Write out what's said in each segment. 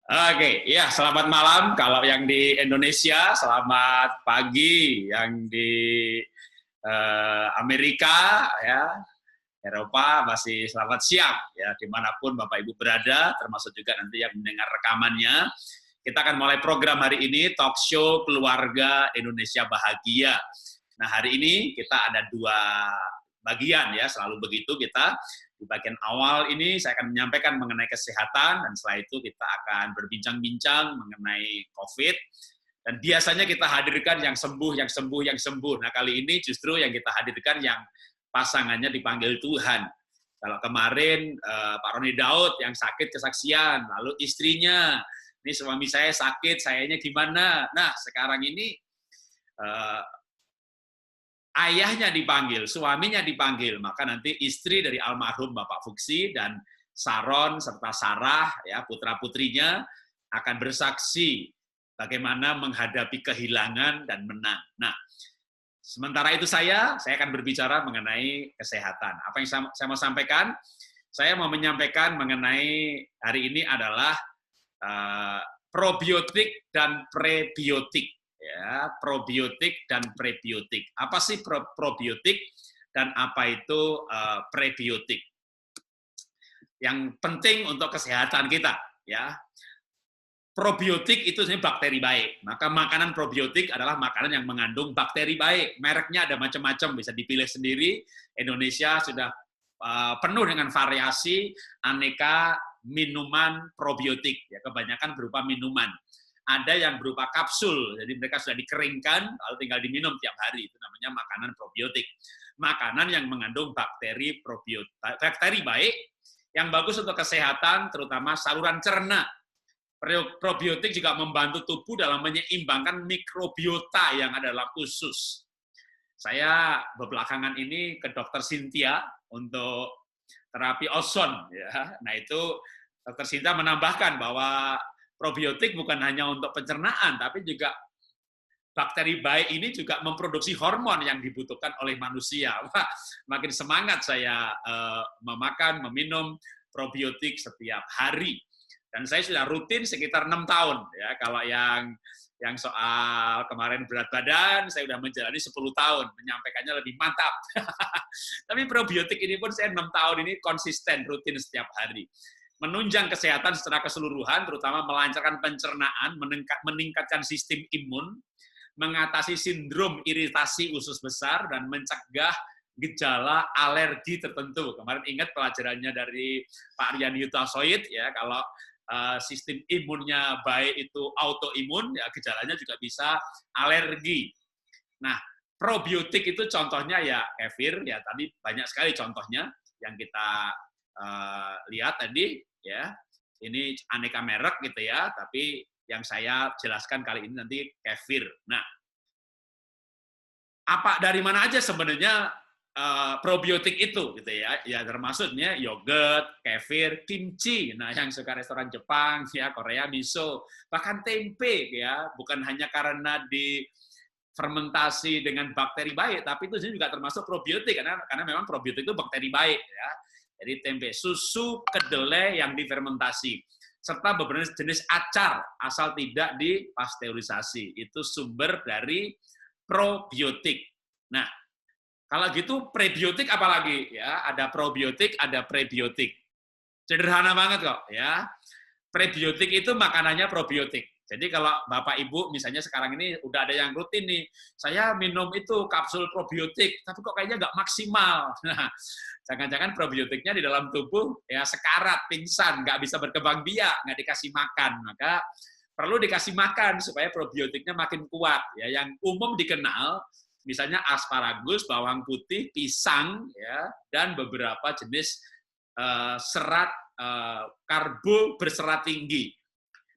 Oke, ya selamat malam. Kalau yang di Indonesia, selamat pagi. Yang di Amerika, ya, Eropa masih selamat siang. Ya, dimanapun Bapak Ibu berada, termasuk juga nanti yang mendengar rekamannya. Kita akan mulai program hari ini, Talk Show Keluarga Indonesia Bahagia. Nah, hari ini kita ada dua bagian ya, selalu begitu kita. Di bagian awal ini saya akan menyampaikan mengenai kesehatan, dan setelah itu kita akan berbincang-bincang mengenai COVID. Dan biasanya kita hadirkan yang sembuh, yang sembuh, yang sembuh. Nah, kali ini justru yang kita hadirkan yang pasangannya dipanggil Tuhan. Kalau kemarin Pak Roni Daud yang sakit kesaksian, lalu istrinya, ini suami saya sakit, sayanya gimana? Nah, sekarang ini ayahnya dipanggil, suaminya dipanggil, maka nanti istri dari almarhum Bapak Fuksi dan Saron serta Sarah, ya putra-putrinya akan bersaksi bagaimana menghadapi kehilangan dan menang. Nah, sementara itu saya akan berbicara mengenai kesehatan. Apa yang saya mau sampaikan? Saya mau menyampaikan mengenai hari ini adalah probiotik dan prebiotik. Ya, probiotik dan prebiotik. Apa sih probiotik dan apa itu prebiotik? Yang penting untuk kesehatan kita, ya. Probiotik itu sebenarnya bakteri baik. Maka makanan probiotik adalah makanan yang mengandung bakteri baik. Mereknya ada macam-macam, bisa dipilih sendiri. Indonesia sudah penuh dengan variasi aneka minuman probiotik. Ya, kebanyakan berupa minuman. Ada yang berupa kapsul, jadi mereka sudah dikeringkan, lalu tinggal diminum tiap hari. Itu namanya makanan probiotik. Makanan yang mengandung bakteri probiotik, bakteri baik, yang bagus untuk kesehatan, terutama saluran cerna. Probiotik juga membantu tubuh dalam menyeimbangkan mikrobiota yang ada dalam usus. Saya belakangan ini ke Dokter Cynthia untuk terapi ozon. Ya. Nah itu Dokter Cynthia menambahkan bahwa probiotik bukan hanya untuk pencernaan, tapi juga bakteri baik ini juga memproduksi hormon yang dibutuhkan oleh manusia. Wah, makin semangat saya meminum probiotik setiap hari. Dan saya sudah rutin sekitar 6 tahun. Ya, kalau yang soal kemarin berat badan, saya sudah menjalani 10 tahun, menyampaikannya lebih mantap. Tapi probiotik ini pun saya 6 tahun ini konsisten, rutin setiap hari. Menunjang kesehatan secara keseluruhan, terutama melancarkan pencernaan, meningkatkan sistem imun, mengatasi sindrom iritasi usus besar, dan mencegah gejala alergi tertentu. Kemarin ingat pelajarannya dari Pak Rian Yutasoid, ya, kalau sistem imunnya baik itu autoimun, ya gejalanya juga bisa alergi. Nah, probiotik itu contohnya ya kefir, ya tadi banyak sekali contohnya yang kita lihat tadi, ya ini aneka merek gitu ya, tapi yang saya jelaskan kali ini nanti kefir. Nah, apa dari mana aja sebenarnya probiotik itu gitu ya? Ya termasuknya yogurt, kefir, kimchi. Nah, yang suka restoran Jepang, ya Korea miso, bahkan tempe ya, bukan hanya karena di fermentasi dengan bakteri baik, tapi itu juga termasuk probiotik karena memang probiotik itu bakteri baik ya. Jadi tempe, susu kedelai yang difermentasi, serta beberapa jenis acar asal tidak dipasteurisasi. Itu sumber dari probiotik. Nah, kalau gitu prebiotik apalagi? Ya, ada probiotik, ada prebiotik. Sederhana banget kok ya. Prebiotik itu makanannya probiotik. Jadi kalau Bapak Ibu misalnya sekarang ini udah ada yang rutin nih, saya minum itu kapsul probiotik, tapi kok kayaknya nggak maksimal. Nah, jangan-jangan probiotiknya di dalam tubuh ya sekarat, pingsan, nggak bisa berkembang biak, nggak dikasih makan. Maka perlu dikasih makan supaya probiotiknya makin kuat. Ya, yang umum dikenal misalnya asparagus, bawang putih, pisang, ya, dan beberapa jenis serat karbo berserat tinggi.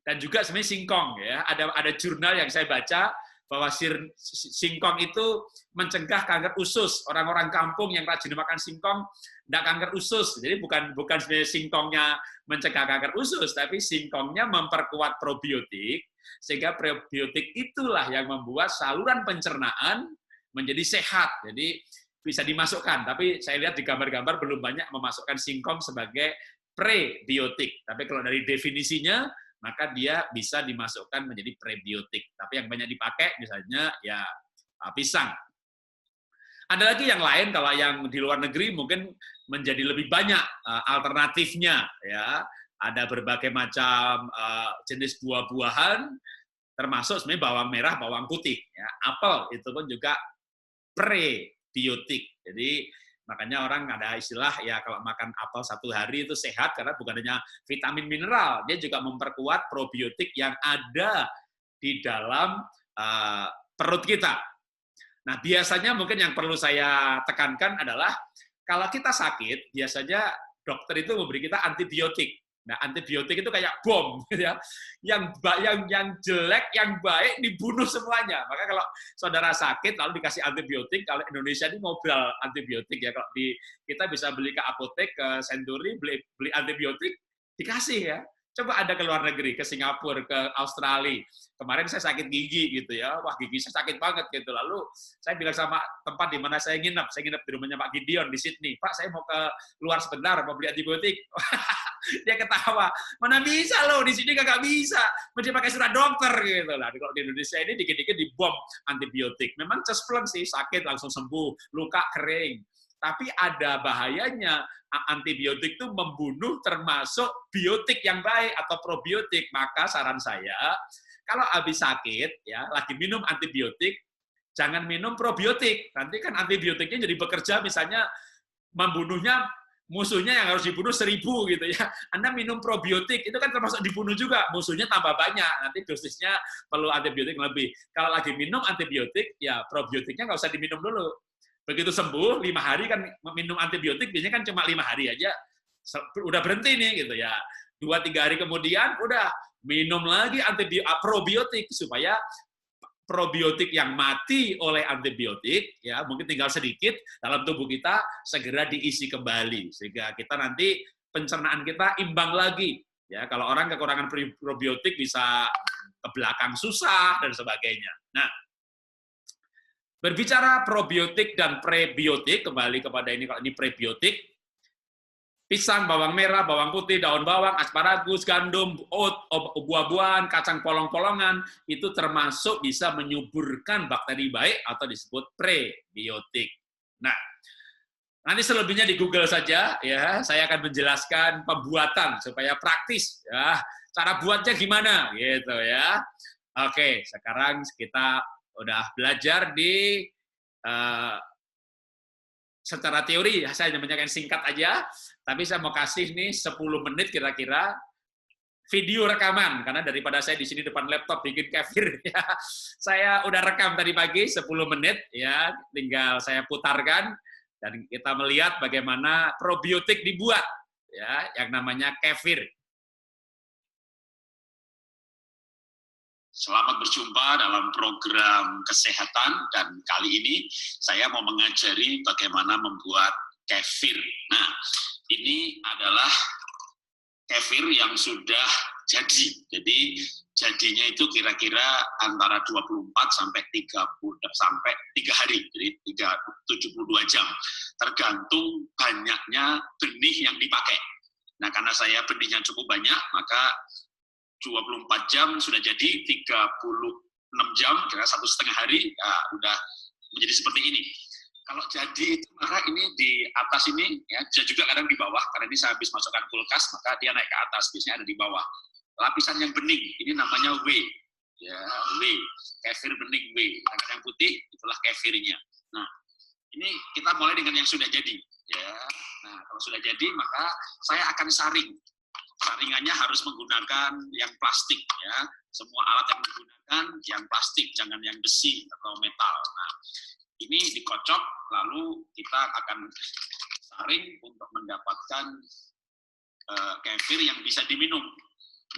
Dan juga sebenarnya singkong ya, ada jurnal yang saya baca bahwa singkong itu mencegah kanker usus. Orang-orang kampung yang rajin makan singkong tidak kanker usus. Jadi bukan sebenarnya singkongnya mencegah kanker usus, tapi singkongnya memperkuat probiotik, sehingga probiotik itulah yang membuat saluran pencernaan menjadi sehat. Jadi bisa dimasukkan, tapi saya lihat di gambar-gambar belum banyak memasukkan singkong sebagai prebiotik. Tapi kalau dari definisinya, maka dia bisa dimasukkan menjadi prebiotik. Tapi yang banyak dipakai misalnya ya pisang. Ada lagi yang lain, kalau yang di luar negeri mungkin menjadi lebih banyak alternatifnya, ya. Ada berbagai macam jenis buah-buahan, termasuk sebenarnya bawang merah, bawang putih. Ya. Apel itu pun juga prebiotik. Jadi makanya orang ada istilah ya kalau makan apel 1 hari itu sehat karena bukan hanya vitamin mineral, dia juga memperkuat probiotik yang ada di dalam perut kita. Nah, biasanya mungkin yang perlu saya tekankan adalah kalau kita sakit, biasanya dokter itu memberi kita antibiotik. Nah, antibiotik itu kayak bom, ya. Yang jelek, yang baik dibunuh semuanya. Maka kalau saudara sakit lalu dikasih antibiotik, kalau Indonesia ini ngobrol antibiotik ya. Kalau kita bisa beli ke apotek, ke Century, beli antibiotik, dikasih ya. Coba ada ke luar negeri, ke Singapura, ke Australia. Kemarin saya sakit gigi gitu ya, wah gigi saya sakit banget gitu. Lalu saya bilang sama tempat di mana saya nginep di rumahnya Pak Gideon di Sydney. Pak, saya mau ke luar sebentar, mau beli antibiotik. Dia ketawa, mana bisa loh, di sini nggak bisa, mesti pakai surat dokter gitu lah. Kalau di Indonesia ini dikit-dikit dibom antibiotik. Memang cespleng sih, sakit langsung sembuh, luka kering. Tapi ada bahayanya, antibiotik itu membunuh termasuk biotik yang baik atau probiotik. Maka saran saya, kalau habis sakit, ya lagi minum antibiotik, jangan minum probiotik. Nanti kan antibiotiknya jadi bekerja, misalnya membunuhnya, musuhnya yang harus dibunuh 1000 gitu ya. Anda minum probiotik, itu kan termasuk dibunuh juga, musuhnya tambah banyak, nanti dosisnya perlu antibiotik lebih. Kalau lagi minum antibiotik, ya probiotiknya nggak usah diminum dulu. Begitu sembuh, 5 hari kan minum antibiotik, biasanya kan cuma 5 hari aja, udah berhenti nih gitu ya. 2-3 hari kemudian, udah minum lagi probiotik, supaya probiotik yang mati oleh antibiotik, ya mungkin tinggal sedikit, dalam tubuh kita segera diisi kembali. Sehingga kita nanti, pencernaan kita imbang lagi. Ya, kalau orang kekurangan probiotik bisa ke belakang susah, dan sebagainya. Nah, berbicara probiotik dan prebiotik, kembali kepada ini, kalau ini prebiotik, pisang, bawang merah, bawang putih, daun bawang, asparagus, gandum, oat, buah-buahan, kacang polong-polongan, itu termasuk bisa menyuburkan bakteri baik atau disebut prebiotik. Nah, nanti selebihnya di Google saja, ya. Saya akan menjelaskan pembuatan supaya praktis, ya. Cara buatnya gimana, gitu ya. Oke, sekarang kita udah belajar di secara teori, saya hanya menyampaikan singkat aja, tapi saya mau kasih nih 10 menit kira-kira video rekaman, karena daripada saya di sini depan laptop bikin kefir, ya. Saya udah rekam tadi pagi 10 menit, ya, tinggal saya putarkan, dan kita melihat bagaimana probiotik dibuat, ya, yang namanya kefir. Selamat berjumpa dalam program kesehatan, dan kali ini saya mau mengajari bagaimana membuat kefir. Nah, ini adalah kefir yang sudah jadi. Jadi jadinya itu kira-kira antara 24 sampai 3 hari, jadi 72 jam. Tergantung banyaknya benih yang dipakai. Nah, karena saya benihnya cukup banyak, maka 24 jam sudah jadi, 36 jam, kira 1,5 hari, ya udah menjadi seperti ini. Kalau jadi itu, maka ini di atas ini, ya, bisa juga kadang di bawah, karena ini saya habis masukkan kulkas, maka dia naik ke atas, biasanya ada di bawah. Lapisan yang bening, ini namanya whey, ya, whey, kefir bening whey. Yang putih, itulah kefirnya. Nah, ini kita mulai dengan yang sudah jadi, ya. Nah, kalau sudah jadi, maka saya akan saring. Saringannya harus menggunakan yang plastik, ya. Semua alat yang menggunakan yang plastik, jangan yang besi atau metal. Nah, ini dikocok, lalu kita akan saring untuk mendapatkan kefir yang bisa diminum.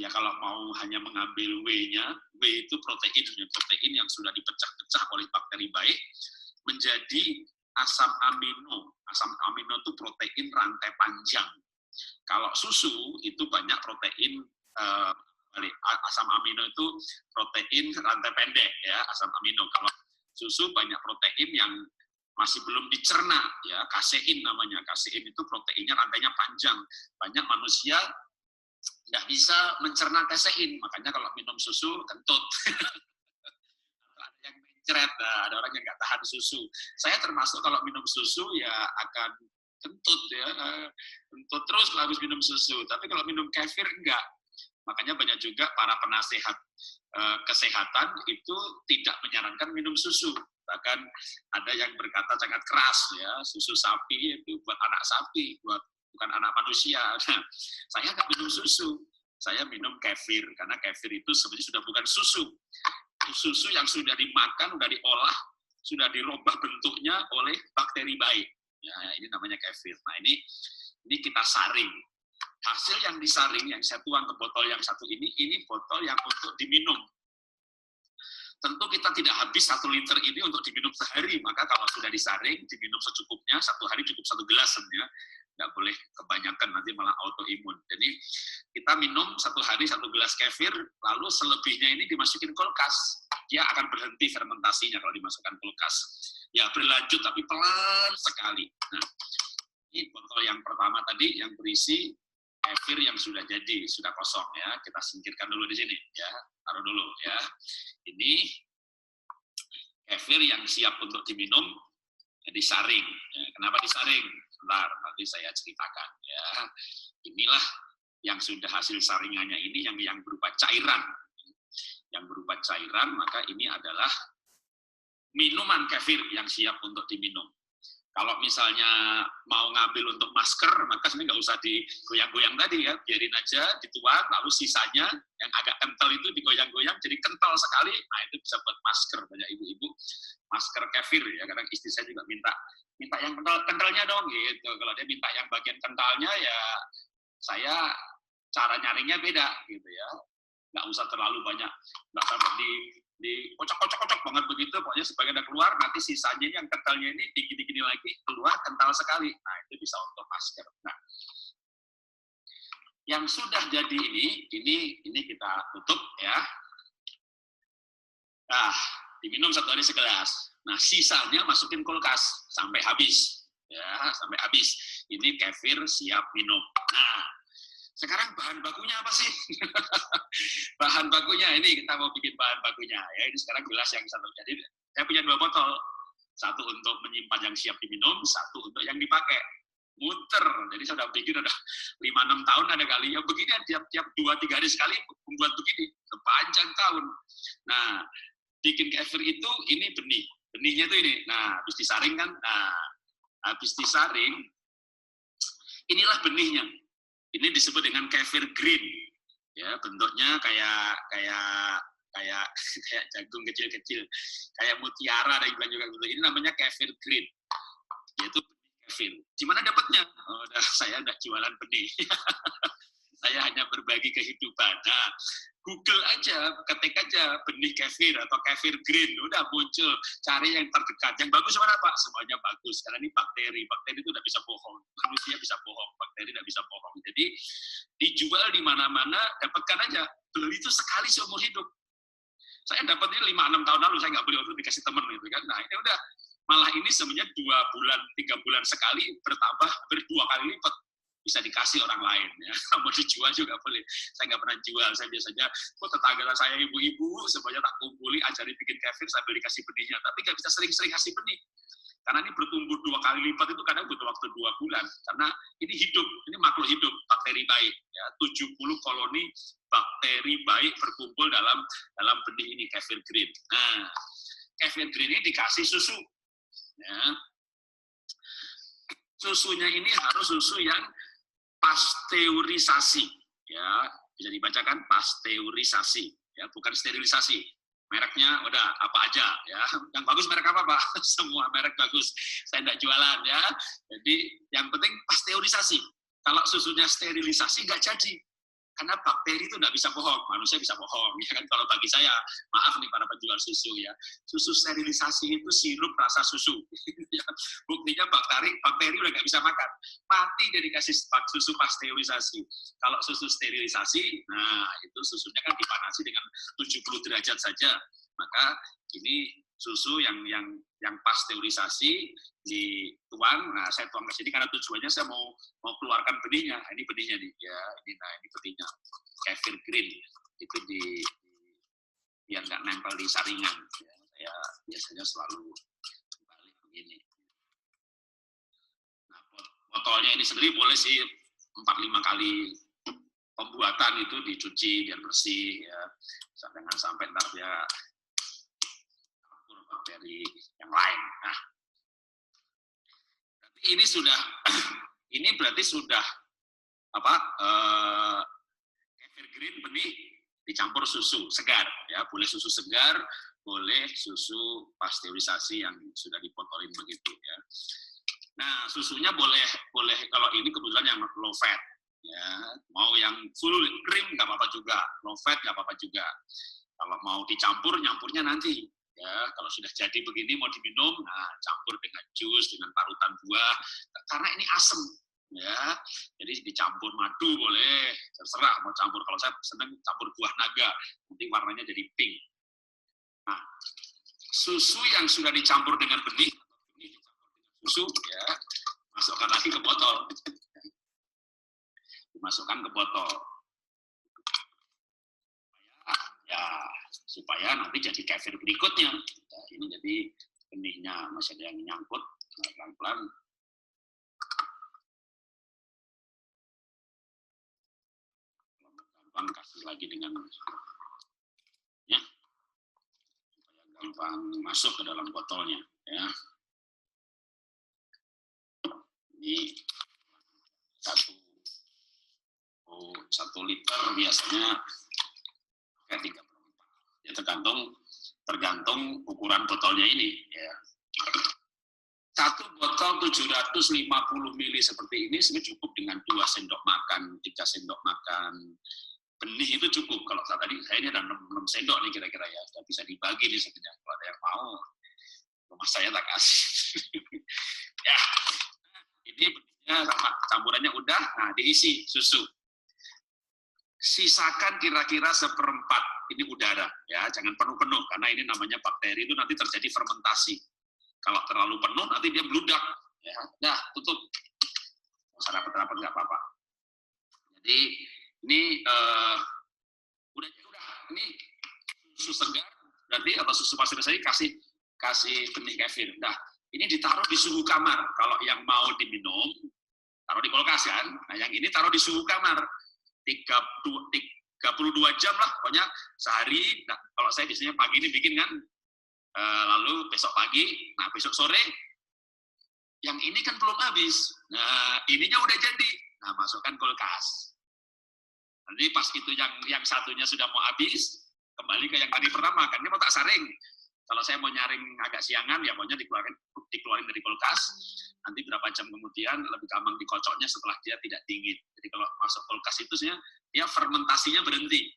Ya, kalau mau hanya mengambil whey-nya, whey itu protein yang sudah dipecah-pecah oleh bakteri baik menjadi asam amino. Asam amino itu protein rantai panjang. Kalau susu itu banyak protein, asam amino itu protein rantai pendek, ya, asam amino. Kalau susu banyak protein yang masih belum dicerna, ya, kasein namanya. Kasein itu proteinnya rantainya panjang. Banyak manusia nggak bisa mencerna kasein, makanya kalau minum susu kentut. Ada yang mencret, ada orang yang nggak tahan susu. Saya termasuk kalau minum susu ya akan kentut ya, kentut terus habis minum susu. Tapi kalau minum kefir enggak. Makanya banyak juga para penasehat kesehatan itu tidak menyarankan minum susu. Bahkan ada yang berkata sangat keras ya, susu sapi itu buat anak sapi, bukan anak manusia. Nah, saya nggak minum susu, saya minum kefir karena kefir itu sebenarnya sudah bukan susu. Susu yang sudah dimakan, sudah diolah, sudah dirubah bentuknya oleh bakteri baik. Ya, ini namanya kefir. Nah, ini kita saring. Hasil yang disaring, yang saya tuang ke botol yang satu ini botol yang untuk diminum. Tentu kita tidak habis 1 liter ini untuk diminum sehari, maka kalau sudah disaring, diminum secukupnya, 1 hari cukup 1 gelas sebenarnya, nggak boleh kebanyakan, nanti malah autoimun. Jadi kita minum 1 hari 1 gelas kefir, lalu selebihnya ini dimasukin kulkas, dia akan berhenti fermentasinya kalau dimasukkan kulkas. Ya berlanjut tapi pelan sekali. Nah, ini botol yang pertama tadi yang berisi kefir yang sudah jadi, sudah kosong ya. Kita singkirkan dulu di sini ya, taruh dulu ya. Ini kefir yang siap untuk diminum, ya, disaring. Ya, kenapa disaring? Sebentar, nanti saya ceritakan ya. Inilah yang sudah hasil saringannya ini yang berupa cairan. Yang berupa cairan, maka ini adalah minuman kefir yang siap untuk diminum. Kalau misalnya mau ngambil untuk masker, maka sebenarnya nggak usah digoyang-goyang tadi ya, biarin aja dituang, lalu sisanya yang agak kental itu digoyang-goyang, jadi kental sekali, nah itu bisa buat masker. Banyak ibu-ibu masker kefir ya, kadang istri saya juga minta yang kentalnya dong gitu. Kalau dia minta yang bagian kentalnya ya, saya cara nyaringnya beda gitu ya, nggak usah terlalu banyak, nggak sampai di kocok banget begitu, pokoknya sebagian udah keluar, nanti sisanya yang kentalnya ini dikit-dikit lagi keluar kental sekali. Nah, itu bisa untuk masker. Nah, yang sudah jadi ini kita tutup ya. Nah, diminum 1 hari segelas. Nah, sisanya masukin kulkas sampai habis. Ya, sampai habis. Ini kefir siap minum. Nah, sekarang bahan bakunya apa sih? Bahan bakunya ini kita mau bikin bahan bakunya ya. Ini sekarang gelas yang satu. Jadi saya punya 2 botol. Satu untuk menyimpan yang siap diminum, satu untuk yang dipakai. Muter. Jadi saya udah bikin udah 5-6 tahun ada kali. Yang begini tiap 2-3 hari sekali membuat begini sepanjang tahun. Nah, bikin kefir itu ini benih. Benihnya itu ini. Nah, habis disaring kan. Nah, habis disaring inilah benihnya. Ini disebut dengan kefir green, ya bentuknya kayak jagung kecil-kecil, kayak mutiara ada yang bilang juga gitu. Ini namanya kefir green, yaitu benih kefir. Di mana dapatnya? Oh, saya nggak jualan benih, saya hanya berbagi kehidupan. Nah, Google aja, ketik aja benih kefir atau kefir green, udah muncul. Cari yang terdekat. Yang bagus mana Pak? Semuanya bagus. Karena ini bakteri. Bakteri itu tidak bisa bohong. Manusia bisa bohong, bakteri tidak bisa bohong. Jadi dijual di mana-mana, dapatkan aja. Beli itu sekali seumur hidup. Saya dapat ini 5-6 tahun lalu, saya nggak beli waktu dikasih teman gitu kan. Nah ini udah, malah ini sebenarnya 2 bulan, 3 bulan sekali bertambah 2 kali lipat. Bisa dikasih orang lain ya, mau dijual juga boleh. Saya nggak pernah jual, saya biasanya tetangga saya ibu-ibu semuanya tak kumpuli, ajari bikin kefir sambil dikasih benihnya, tapi nggak bisa sering-sering kasih benih karena ini bertumbuh 2 kali lipat, itu kadang butuh waktu 2 bulan karena ini hidup, ini makhluk hidup, bakteri baik ya, 70 koloni bakteri baik berkumpul dalam benih ini kefir green. Nah, kefir green ini dikasih susu ya. Susunya ini harus susu yang pasteurisasi, ya bisa dibacakan pasteurisasi, ya bukan sterilisasi. Mereknya udah apa aja, ya yang bagus merek apa Pak? Semua merek bagus. Saya tidak jualan ya. Jadi yang penting pasteurisasi. Kalau susunya sterilisasi nggak jadi. Karena bakteri itu nggak bisa bohong, manusia bisa bohong. Ya kan, kalau bagi saya, maaf nih para penjual susu ya, susu sterilisasi itu sirup rasa susu. Buktinya bakteri udah nggak bisa makan, mati dari kasih susu pasteurisasi. Kalau susu sterilisasi, nah itu susunya kan dipanasi dengan 70 derajat saja, maka ini susu yang pasteurisasi dituang. Nah, saya tuang ke sini karena tujuannya saya mau keluarkan benihnya. Nah, ini benihnya nih, ya. Ini benihnya. Kefir green itu biar nggak nempel di saringan. Ya, saya biasanya selalu balik begini. Nah, botolnya ini sendiri boleh sih 4-5 kali pembuatan itu dicuci biar bersih, ya. Jangan sampai ntar dia campur bakteri yang lain. Nah, ini sudah ini berarti sudah apa, kefir green benih dicampur susu segar, ya. Boleh susu segar, boleh susu pasteurisasi yang sudah dipotolin begitu, ya. Nah, susunya boleh kalau ini kebetulan yang low fat, ya. Mau yang full cream nggak apa-apa juga, low fat nggak apa-apa juga. Kalau mau dicampur, nyampurnya nanti, ya. Kalau sudah jadi begini mau diminum, nah campur dengan jus, dengan parutan buah, karena ini asam, ya. Jadi dicampur madu boleh, terserah mau campur. Kalau saya senang campur buah naga, nanti warnanya jadi pink. Nah, susu yang sudah dicampur dengan benih susu, ya, masukkan lagi ke botol, dimasukkan ke botol, ya, supaya nanti jadi kefir berikutnya. Ya, ini jadi benihnya masih ada yang nyangkut, pelan-pelan. Gampang kasih lagi dengan ya, supaya gampang masuk ke dalam botolnya, ya. Ini 1 liter biasanya kayak 3/4. Ya, tergantung ukuran botolnya ini, ya. 1 botol 750 ml seperti ini sebenarnya cukup dengan 2 sendok makan, 3 sendok makan benih itu cukup. Kalau tadi saya ini ada 6 sendok nih kira-kira, ya. Sudah bisa dibagi nih sebenarnya. Kalau ada yang mau, rumah saya tak kasih. Ya, ini benihnya sama campurannya udah, nah diisi susu. Sisakan kira-kira 1/4 ini udara, ya, jangan penuh-penuh karena ini namanya bakteri, itu nanti terjadi fermentasi. Kalau terlalu penuh nanti dia bludak, ya. Dah, tutup. Nggak usah rapat-rapat, nggak apa-apa. Jadi ini udah ini susu segar berarti atau susu pasteurisasi kasih benih kefir. Nah, ini ditaruh di suhu kamar. Kalau yang mau diminum taruh di kulkas kan. Nah, yang ini taruh di suhu kamar 32 jam lah, pokoknya sehari. Nah, kalau saya biasanya pagi ini bikin kan, lalu besok pagi, nah besok sore, yang ini kan belum habis. Nah, ininya udah jadi. Nah, masukkan kulkas. Nanti pas itu yang satunya sudah mau habis, kembali ke yang tadi pertama, kan ini mau tak saring. Kalau saya mau nyaring agak siangan, ya maunya dikeluarin dari kulkas. Nanti berapa jam kemudian lebih gampang dikocoknya setelah dia tidak dingin. Jadi kalau masuk kulkas itu dia fermentasinya berhenti.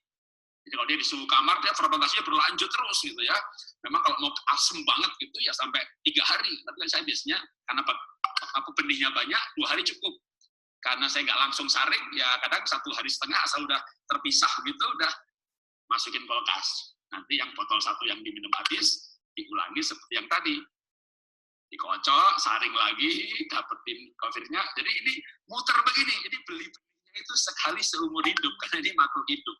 Jadi kalau dia di suhu kamar, dia fermentasinya berlanjut terus gitu, ya. Memang kalau mau asem banget gitu ya sampai 3 hari. Tapi kan saya biasanya karena benihnya banyak, 2 hari cukup. Karena saya nggak langsung saring, ya kadang 1,5 hari asal udah terpisah gitu, udah masukin kulkas. Nanti yang botol 1 yang diminum habis, diulangi seperti yang tadi. Dikocok, saring lagi, dapetin kefirnya. Jadi ini muter begini. Jadi beli benihnya itu sekali seumur hidup, karena ini makhluk hidup.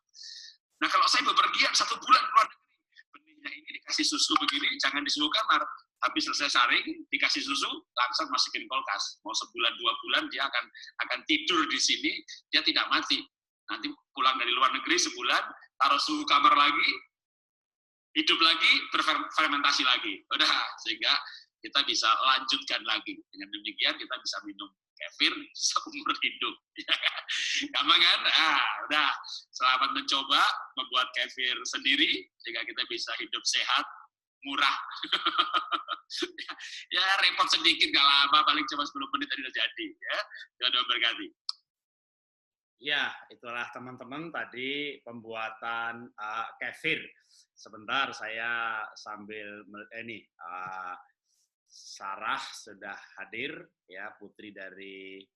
Nah, kalau saya bepergian 1 bulan keluar negeri, benihnya ini dikasih susu begini, jangan di suhu kamar. Habis selesai saring, dikasih susu, langsung masukin kulkas. Mau sebulan 2 bulan dia akan tidur di sini, dia tidak mati. Nanti pulang dari luar negeri sebulan, taruh suhu kamar lagi, hidup lagi, berfermentasi lagi. Udah, sehingga kita bisa lanjutkan lagi. Dengan demikian kita bisa minum kefir seumur hidup. Gampang kan? Udah. Selamat mencoba membuat kefir sendiri, sehingga kita bisa hidup sehat, murah. Ya, repot sedikit, gak lama, paling cuma 10 menit tadi udah jadi. Ya, Tuhan berkati. Ya, itulah teman-teman tadi pembuatan kefir. Sebentar saya sambil Sarah sudah hadir, ya, putri dari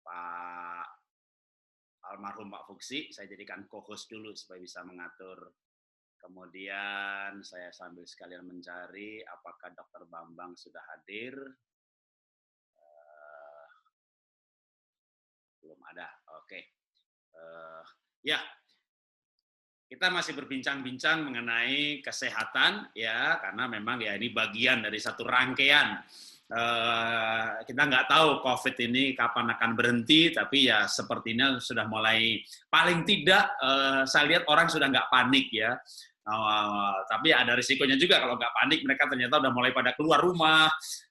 Pak almarhum Pak Fuksi. Saya jadikan co-host dulu supaya bisa mengatur Kemudian saya sambil sekalian mencari apakah Dr. Bambang sudah hadir. Belum ada. Oke. Ya, kita masih berbincang-bincang mengenai kesehatan ya, karena memang ya ini bagian dari satu rangkaian. Kita nggak tahu COVID ini kapan akan berhenti, tapi ya sepertinya sudah mulai, paling tidak saya lihat orang sudah nggak panik ya. Tapi ada risikonya juga kalau nggak panik, mereka ternyata udah mulai pada keluar rumah.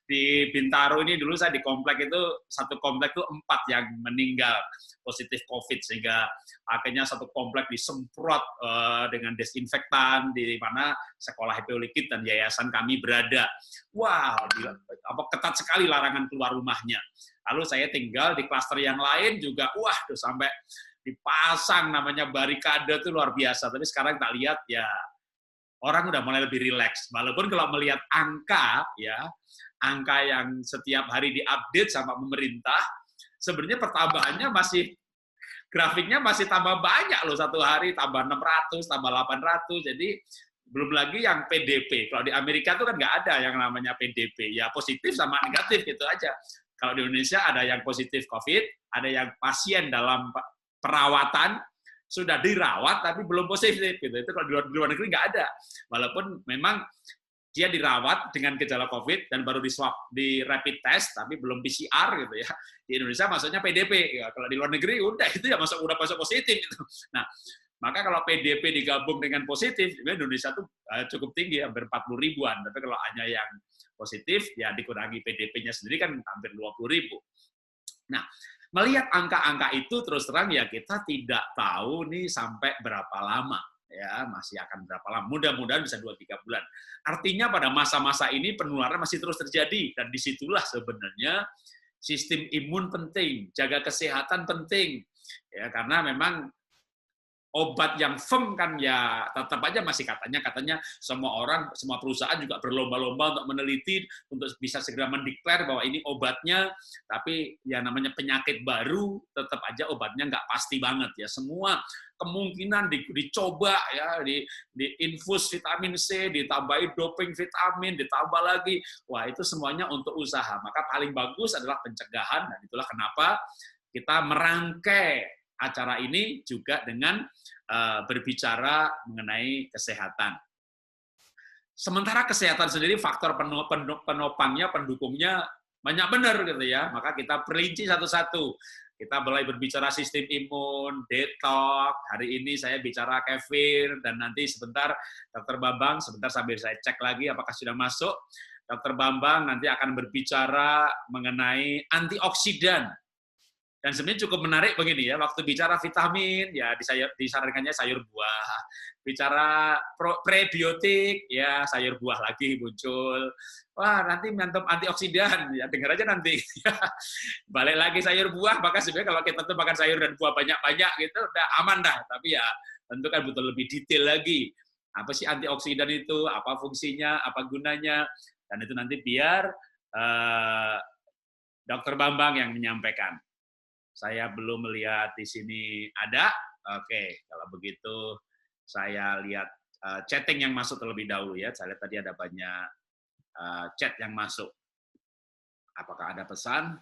Di Bintaro ini dulu saya di komplek itu, satu komplek itu 4 yang meninggal positif COVID, sehingga akhirnya satu komplek disemprot dengan desinfektan di mana sekolah Hepeo Likit dan yayasan kami berada. Wah, ketat sekali larangan keluar rumahnya. Lalu saya tinggal di klaster yang lain juga, wah, sampai dipasang namanya barikade itu luar biasa. Tapi sekarang tak lihat ya orang udah mulai lebih rileks. Walaupun kalau melihat angka ya, angka yang setiap hari diupdate sama pemerintah, sebenarnya pertambahannya masih, grafiknya masih tambah banyak loh, satu hari tambah 600, tambah 800, jadi belum lagi yang PDP. Kalau di Amerika itu kan nggak ada yang namanya PDP, ya positif sama negatif gitu aja. Kalau di Indonesia ada yang positif COVID, ada yang pasien dalam perawatan, sudah dirawat tapi belum positif gitu. Itu kalau di luar negeri nggak ada. Walaupun memang dia dirawat dengan gejala COVID dan baru di swab, di rapid test, tapi belum PCR gitu ya. Di Indonesia maksudnya PDP. Ya, kalau di luar negeri udah itu ya udah masuk positif gitu. Nah, maka kalau PDP digabung dengan positif, Indonesia tuh cukup tinggi, hampir 40 ribuan. Tapi kalau hanya yang positif, ya dikurangi PDP-nya sendiri kan hampir 20 ribu. Nah, melihat angka-angka itu terus terang ya kita tidak tahu nih sampai berapa lama. Ya, masih akan berapa lama, mudah-mudahan bisa 2-3 bulan. Artinya pada masa-masa ini penularan masih terus terjadi, dan disitulah sebenarnya sistem imun penting, jaga kesehatan penting, ya karena memang obat yang firm kan ya tetap aja masih katanya semua orang, semua perusahaan juga berlomba-lomba untuk meneliti, untuk bisa segera mendeklar bahwa ini obatnya, tapi ya namanya penyakit baru, tetap aja obatnya nggak pasti banget ya. Semua kemungkinan dicoba ya, di infus vitamin C, ditambahi doping vitamin, ditambah lagi, wah itu semuanya untuk usaha. Maka paling bagus adalah pencegahan, dan itulah kenapa kita merangkai acara ini juga dengan berbicara mengenai kesehatan. Sementara kesehatan sendiri faktor penopangnya, pendukungnya banyak benar gitu ya. Maka kita perinci satu-satu. Kita mulai berbicara sistem imun, detox. Hari ini saya bicara kefir, dan nanti sebentar Dr. Bambang, sebentar sambil saya cek lagi apakah sudah masuk. Dr. Bambang nanti akan berbicara mengenai antioksidan. Dan sebenarnya cukup menarik begini ya, waktu bicara vitamin, ya disarankannya sayur buah. Bicara prebiotik, ya sayur buah lagi muncul. Wah, nanti mantap antioksidan, ya dengar aja nanti. Balik lagi sayur buah, maka sebenarnya kalau kita tuh makan sayur dan buah banyak-banyak gitu, udah aman dah. Tapi ya tentu kan butuh lebih detail lagi. Apa sih antioksidan itu, apa fungsinya, apa gunanya, dan itu nanti biar Dr. Bambang yang menyampaikan. Saya belum melihat di sini ada. Oke, kalau begitu saya lihat chatting yang masuk terlebih dahulu ya. Saya lihat tadi ada banyak chat yang masuk. Apakah ada pesan?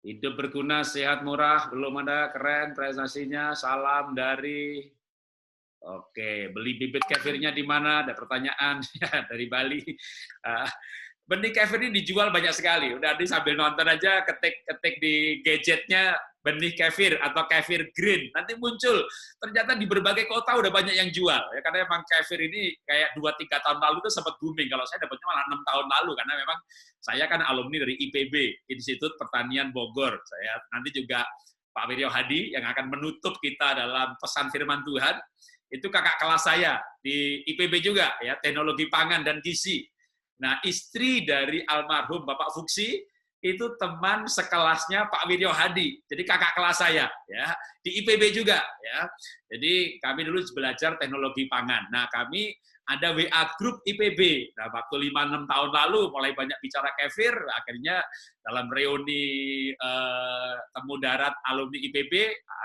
Hidup berguna, sehat, murah, belum ada, keren prestasinya. Salam dari, oke, beli bibit kefirnya di mana? Ada pertanyaan ya, dari Bali. Benih kefir ini dijual banyak sekali. Udah sambil nonton aja, ketik di gadgetnya benih kefir atau kefir green. Nanti muncul. Ternyata di berbagai kota udah banyak yang jual. Ya, karena memang kefir ini kayak 2-3 tahun lalu tuh sempat booming. Kalau saya dapatnya malah 6 tahun lalu. Karena memang saya kan alumni dari IPB, Institut Pertanian Bogor. Saya nanti juga Pak Wiryo Hadi yang akan menutup kita dalam pesan firman Tuhan. Itu kakak kelas saya di IPB juga, ya, teknologi pangan dan gizi. Nah, istri dari almarhum Bapak Fuksi itu teman sekelasnya Pak Wiryo Hadi, jadi kakak kelas saya, ya, di IPB juga, ya. Jadi kami dulu belajar teknologi pangan. Nah, kami ada WA grup IPB. Nah, waktu 5-6 tahun lalu mulai banyak bicara kefir, akhirnya dalam reuni temu darat alumni IPB,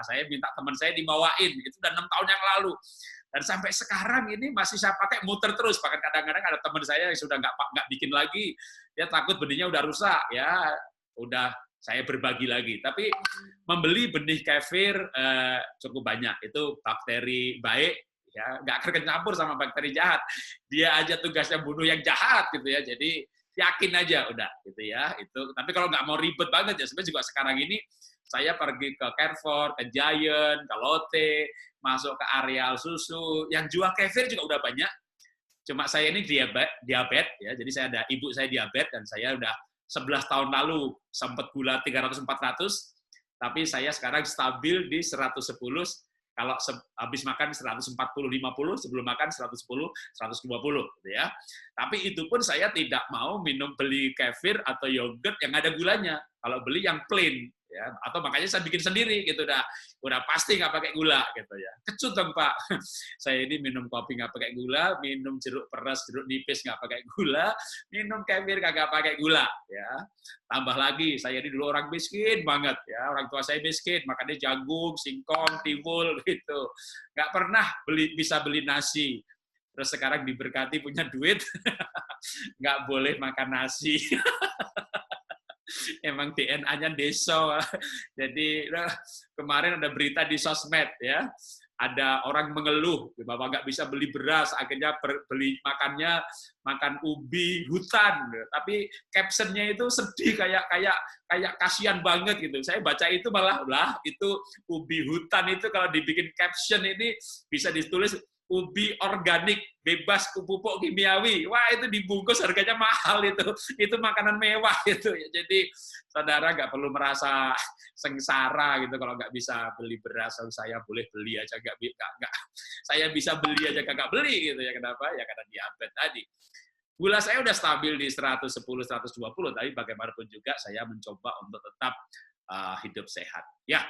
saya minta teman saya dibawain. Itu udah 6 tahun yang lalu. Dan sampai sekarang ini masih saya pakai muter terus. Bahkan kadang-kadang ada teman saya yang sudah nggak bikin lagi, dia takut benihnya udah rusak, ya udah saya berbagi lagi. Tapi membeli benih kefir cukup banyak. Itu bakteri baik, ya nggak akan campur sama bakteri jahat. Dia aja tugasnya bunuh yang jahat gitu ya. Jadi yakin aja udah gitu ya. Itu. Tapi kalau nggak mau ribet banget ya, sebenarnya juga sekarang ini saya pergi ke Carrefour, ke Giant, ke Lotte, masuk ke areal susu, yang jual kefir juga udah banyak. Cuma saya ini diabetes ya. Jadi saya ada ibu saya diabetes dan saya udah 11 tahun lalu sempat gula 300-400, tapi saya sekarang stabil di 110, kalau habis makan 140-50, sebelum makan 110-120 gitu ya. Tapi itu pun saya tidak mau beli kefir atau yogurt yang ada gulanya. Kalau beli yang plain ya, atau makanya saya bikin sendiri gitu, udah pasti nggak pakai gula gitu ya. Kecut dong Pak, saya ini minum kopi nggak pakai gula, minum jeruk peres, jeruk nipis nggak pakai gula, minum kefir kagak pakai gula ya. Tambah lagi saya ini dulu orang miskin banget ya, orang tua saya miskin, makanya jagung, singkong, tiwul gitu, nggak pernah bisa beli nasi. Terus sekarang diberkati punya duit, nggak boleh makan nasi. Emang DNA-nya desa. Jadi kemarin ada berita di sosmed ya, ada orang mengeluh bahwa nggak bisa beli beras, akhirnya makan ubi hutan. Tapi captionnya itu sedih, kayak kasihan banget gitu. Saya baca itu malah itu ubi hutan itu kalau dibikin caption ini bisa ditulis ubi organik, bebas pupuk kimiawi. Wah, itu dibungkus harganya mahal itu. Itu makanan mewah itu. Jadi, saudara nggak perlu merasa sengsara gitu kalau nggak bisa beli beras. Saya boleh beli aja, nggak. Saya bisa beli aja, nggak beli gitu ya. Kenapa? Ya karena diabetes tadi. Gula saya udah stabil di 110-120, tapi bagaimanapun juga saya mencoba untuk tetap hidup sehat. Ya,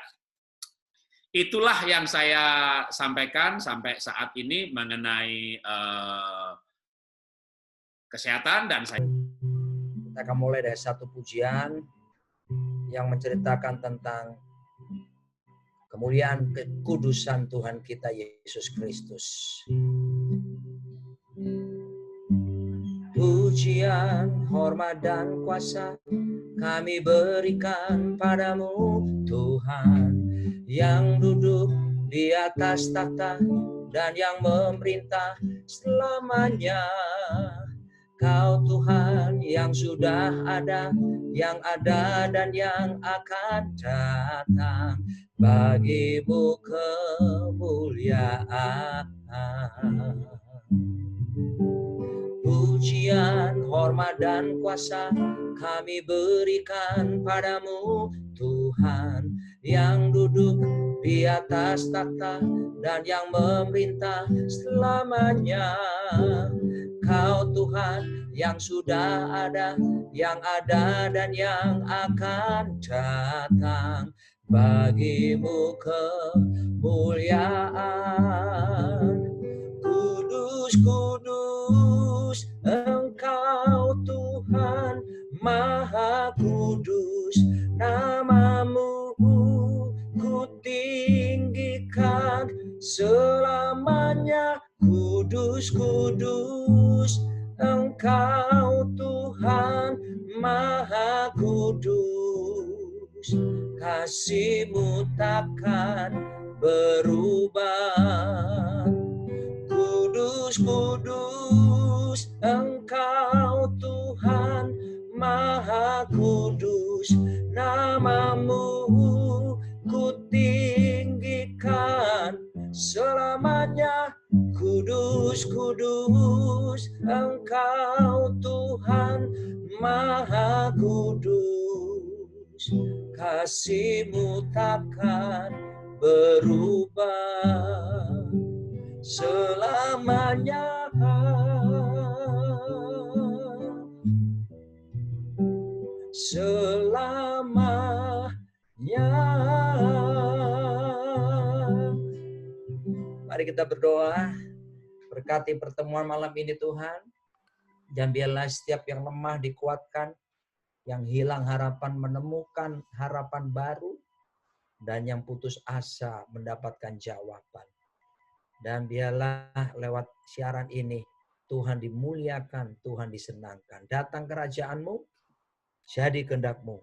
itulah yang saya sampaikan sampai saat ini mengenai kesehatan, dan saya akan mulai dari satu pujian yang menceritakan tentang kemuliaan kekudusan Tuhan kita Yesus Kristus. Pujian, hormat dan kuasa kami berikan padamu Tuhan, yang duduk di atas tahta dan yang memerintah selamanya. Kau Tuhan yang sudah ada, yang ada dan yang akan datang. Bagimu kemuliaan. Pujian, hormat dan kuasa kami berikan padamu Tuhan, yang duduk di atas takhta dan yang memerintah selamanya. Kau Tuhan yang sudah ada, yang ada dan yang akan datang. Bagimu kemuliaan. Kudus, kudus, Engkau Tuhan, Maha Kudus, namamu ku tinggikan selamanya. Kudus, kudus, Engkau Tuhan, Maha Kudus, kasih-Mu takkan berubah. Kudus, kudus, Engkau Tuhan, Maha Kudus, namamu ku tinggikan selamanya. Kudus, kudus, Engkau Tuhan, Maha Kudus, kasih-Mu takkan berubah selamanya. Selamanya. Mari kita berdoa. Berkati pertemuan malam ini Tuhan. Dan biarlah setiap yang lemah dikuatkan, yang hilang harapan menemukan harapan baru, dan yang putus asa mendapatkan jawaban. Dan biarlah lewat siaran ini, Tuhan dimuliakan, Tuhan disenangkan. Datang kerajaan-Mu, jadi kehendak-Mu,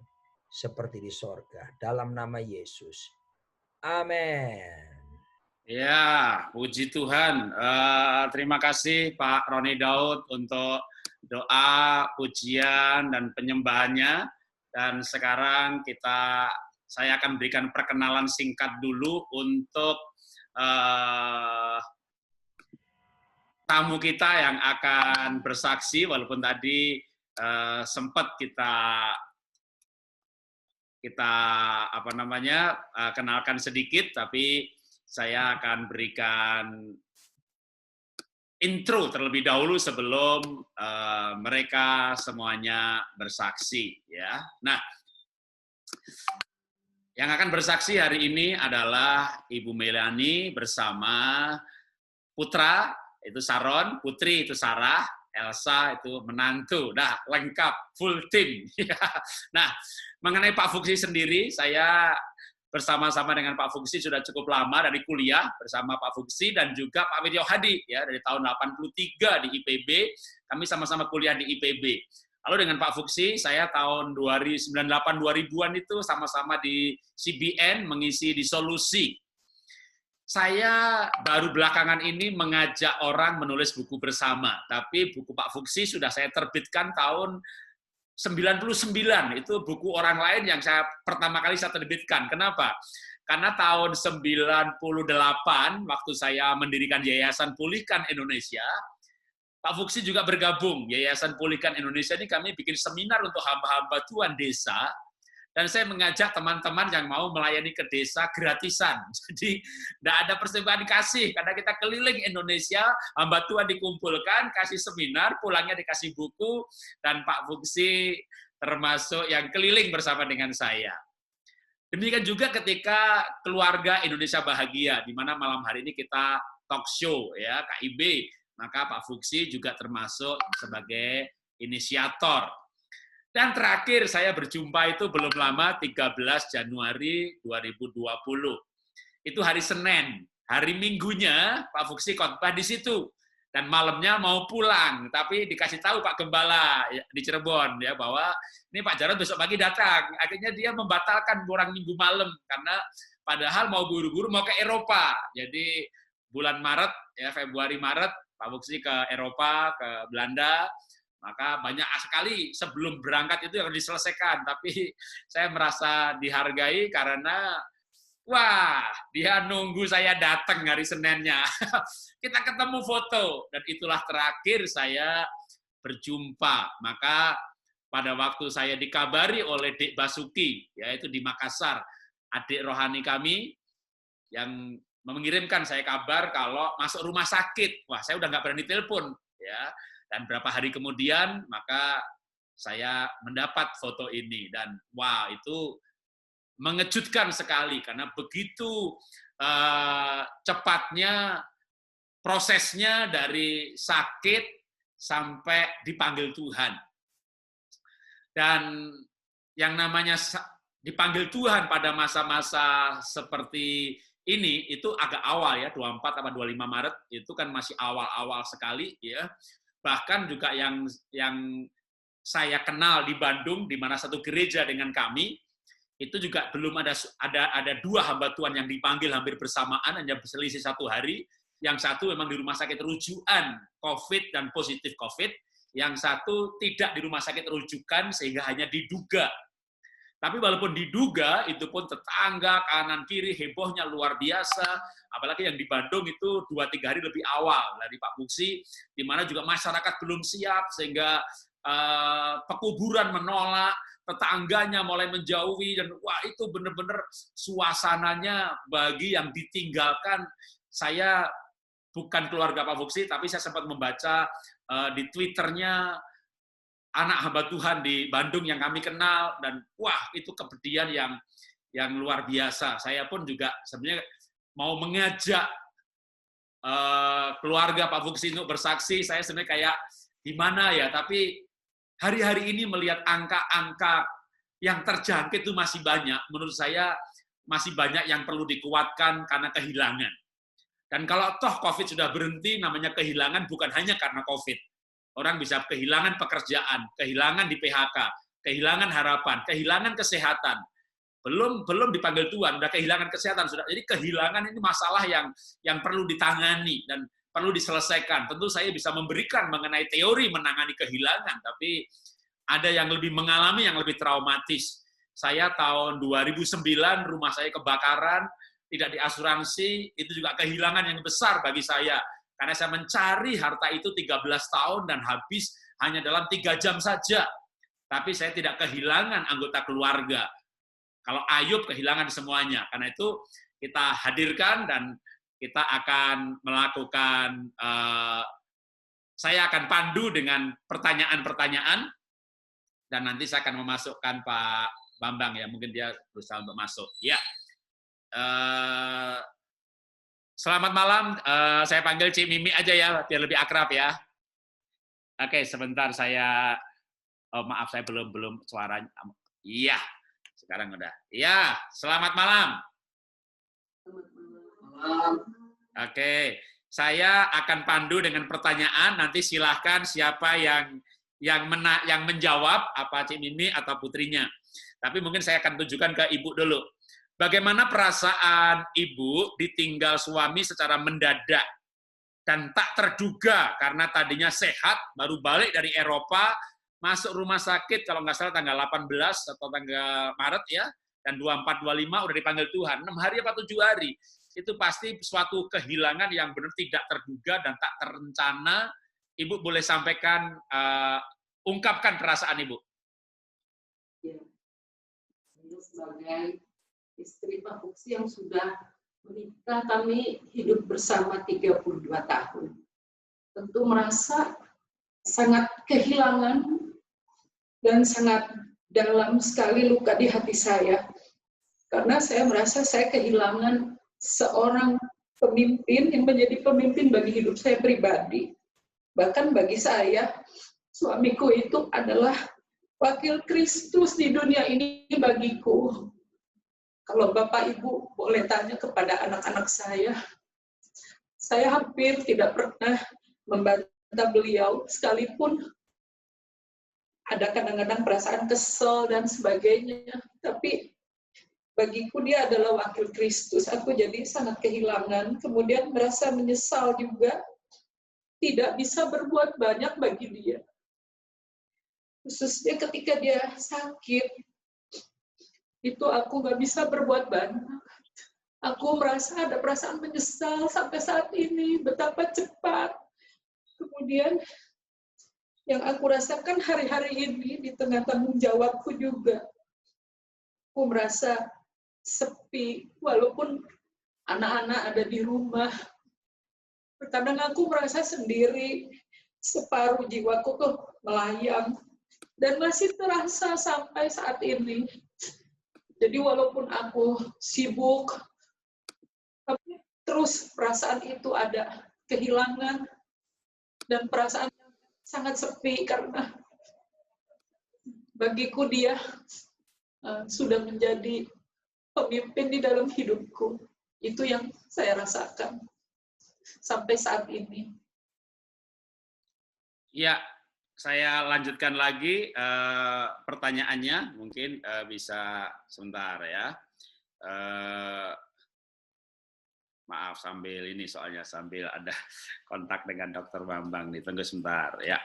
seperti di sorga. Dalam nama Yesus. Amin. Ya, puji Tuhan. Terima kasih Pak Roni Daud untuk doa, pujian, dan penyembahannya. Dan sekarang saya akan berikan perkenalan singkat dulu untuk tamu kita yang akan bersaksi, walaupun tadi sempat kita kenalkan sedikit, tapi saya akan berikan intro terlebih dahulu sebelum mereka semuanya bersaksi, ya. Nah, yang akan bersaksi hari ini adalah Ibu Melani bersama putra itu Saron, putri itu Sarah, Elsa itu menantu. Nah, lengkap, full team. Nah, mengenai Pak Fuksi sendiri, saya bersama-sama dengan Pak Fuksi sudah cukup lama dari kuliah bersama Pak Fuksi dan juga Pak Widyo Hadi ya dari tahun 83 di IPB. Kami sama-sama kuliah di IPB. Lalu dengan Pak Fuksi, saya tahun 98-2000-an itu sama-sama di CBN mengisi di Solusi. Saya baru belakangan ini mengajak orang menulis buku bersama, tapi buku Pak Fuksi sudah saya terbitkan tahun 99, itu buku orang lain yang pertama kali saya terbitkan. Kenapa? Karena tahun 98, waktu saya mendirikan Yayasan Pulihkan Indonesia, Pak Fuksi juga bergabung. Yayasan Pulihkan Indonesia ini kami bikin seminar untuk hamba-hamba Tuhan desa, dan saya mengajak teman-teman yang mau melayani ke desa gratisan. Jadi, tidak ada persembahan kasih, karena kita keliling Indonesia, hamba Tuhan dikumpulkan, kasih seminar, pulangnya dikasih buku, dan Pak Fuksi termasuk yang keliling bersama dengan saya. Demikian juga ketika keluarga Indonesia Bahagia, di mana malam hari ini kita talk show, ya KIB, maka Pak Fuksi juga termasuk sebagai inisiator. Dan terakhir saya berjumpa itu belum lama, 13 Januari 2020. Itu hari Senin. Hari Minggunya Pak Fuksi khotbah di situ. Dan malamnya mau pulang, tapi dikasih tahu Pak Gembala di Cirebon ya bahwa ini Pak Jarod besok pagi datang. Akhirnya dia membatalkan orang Minggu malam karena padahal mau buru-buru mau ke Eropa. Jadi bulan Maret ya Februari Maret Pak Fuksi ke Eropa, ke Belanda. Maka banyak sekali sebelum berangkat itu yang diselesaikan, tapi saya merasa dihargai karena wah, dia nunggu saya datang hari Seninnya. Kita ketemu foto, dan itulah terakhir saya berjumpa. Maka pada waktu saya dikabari oleh Dik Basuki, yaitu di Makassar, adik rohani kami, yang mengirimkan saya kabar kalau masuk rumah sakit. Wah, saya udah nggak berani telepon, ya. Dan berapa hari kemudian, maka saya mendapat foto ini. Dan wah, itu mengejutkan sekali, karena begitu cepatnya prosesnya dari sakit sampai dipanggil Tuhan. Dan yang namanya dipanggil Tuhan pada masa-masa seperti ini, itu agak awal ya, 24 atau 25 Maret, itu kan masih awal-awal sekali ya. Bahkan juga yang saya kenal di Bandung, di mana satu gereja dengan kami, itu juga belum ada dua hamba Tuhan yang dipanggil hampir bersamaan, hanya berselisih 1 hari. Yang satu memang di rumah sakit rujukan COVID dan positif COVID, yang satu tidak di rumah sakit rujukan sehingga hanya diduga. Tapi walaupun diduga, itu pun tetangga, kanan kiri, hebohnya luar biasa. Apalagi yang di Bandung itu 2-3 hari lebih awal dari Pak Fuksi, di mana juga masyarakat belum siap, sehingga pekuburan menolak, tetangganya mulai menjauhi, dan wah itu benar-benar suasananya bagi yang ditinggalkan. Saya bukan keluarga Pak Fuksi, tapi saya sempat membaca di Twitternya anak hamba Tuhan di Bandung yang kami kenal, dan wah itu kepedihan yang luar biasa. Saya pun juga sebenarnya mau mengajak keluarga Pak Fuksino bersaksi, saya sebenarnya kayak gimana ya, tapi hari-hari ini melihat angka-angka yang terjangkit itu masih banyak, menurut saya masih banyak yang perlu dikuatkan karena kehilangan. Dan kalau toh COVID sudah berhenti, namanya kehilangan bukan hanya karena COVID. Orang bisa kehilangan pekerjaan, kehilangan di PHK, kehilangan harapan, kehilangan kesehatan. Belum dipanggil Tuhan, udah kehilangan kesehatan sudah. Jadi kehilangan ini masalah yang perlu ditangani dan perlu diselesaikan. Tentu saya bisa memberikan mengenai teori menangani kehilangan, tapi ada yang lebih mengalami, yang lebih traumatis. Saya tahun 2009 rumah saya kebakaran, tidak diasuransi, itu juga kehilangan yang besar bagi saya. Karena saya mencari harta itu 13 tahun dan habis hanya dalam 3 jam saja. Tapi saya tidak kehilangan anggota keluarga. Kalau Ayub kehilangan semuanya. Karena itu kita hadirkan dan kita akan melakukan, saya akan pandu dengan pertanyaan-pertanyaan, dan nanti saya akan memasukkan Pak Bambang ya, mungkin dia berusaha untuk masuk. Ya. Selamat malam, saya panggil Cik Mimi aja ya, biar lebih akrab ya. Oke, sebentar saya, maaf saya belum suaranya. Iya, sekarang udah. Iya, selamat malam. Oke, saya akan pandu dengan pertanyaan, nanti silahkan siapa yang menjawab, apa Cik Mimi atau putrinya. Tapi mungkin saya akan tunjukkan ke Ibu dulu. Bagaimana perasaan Ibu ditinggal suami secara mendadak dan tak terduga karena tadinya sehat, baru balik dari Eropa, masuk rumah sakit kalau nggak salah tanggal 18 atau tanggal Maret ya, dan 24-25 udah dipanggil Tuhan. 6 hari apa 7 hari. Itu pasti suatu kehilangan yang benar tidak terduga dan tak terencana. Ibu boleh sampaikan, ungkapkan perasaan Ibu. Ya, sebagai istri Pak Fuksi yang sudah menikah, kami hidup bersama 32 tahun. Tentu merasa sangat kehilangan dan sangat dalam sekali luka di hati saya. Karena saya merasa saya kehilangan seorang pemimpin yang menjadi pemimpin bagi hidup saya pribadi. Bahkan bagi saya, suamiku itu adalah wakil Kristus di dunia ini bagiku. Kalau Bapak Ibu boleh tanya kepada anak-anak saya hampir tidak pernah membantah beliau, sekalipun ada kadang-kadang perasaan kesel dan sebagainya. Tapi bagiku dia adalah wakil Kristus. Aku jadi sangat kehilangan, kemudian merasa menyesal juga, tidak bisa berbuat banyak bagi dia. Khususnya ketika dia sakit, itu aku nggak bisa berbuat banyak. Aku merasa ada perasaan menyesal sampai saat ini, betapa cepat. Kemudian yang aku rasakan hari-hari ini di tengah tanggung jawabku juga, aku merasa sepi, walaupun anak-anak ada di rumah. Terkadang aku merasa sendiri, separuh jiwaku tuh melayang, dan masih terasa sampai saat ini. Jadi walaupun aku sibuk, tapi terus perasaan itu ada, kehilangan, dan perasaan sangat sepi karena bagiku dia sudah menjadi pemimpin di dalam hidupku. Itu yang saya rasakan sampai saat ini. Ya, saya lanjutkan lagi pertanyaannya, mungkin bisa sebentar ya. Maaf sambil ini soalnya sambil ada kontak dengan Dokter Bambang nih, tunggu sebentar ya.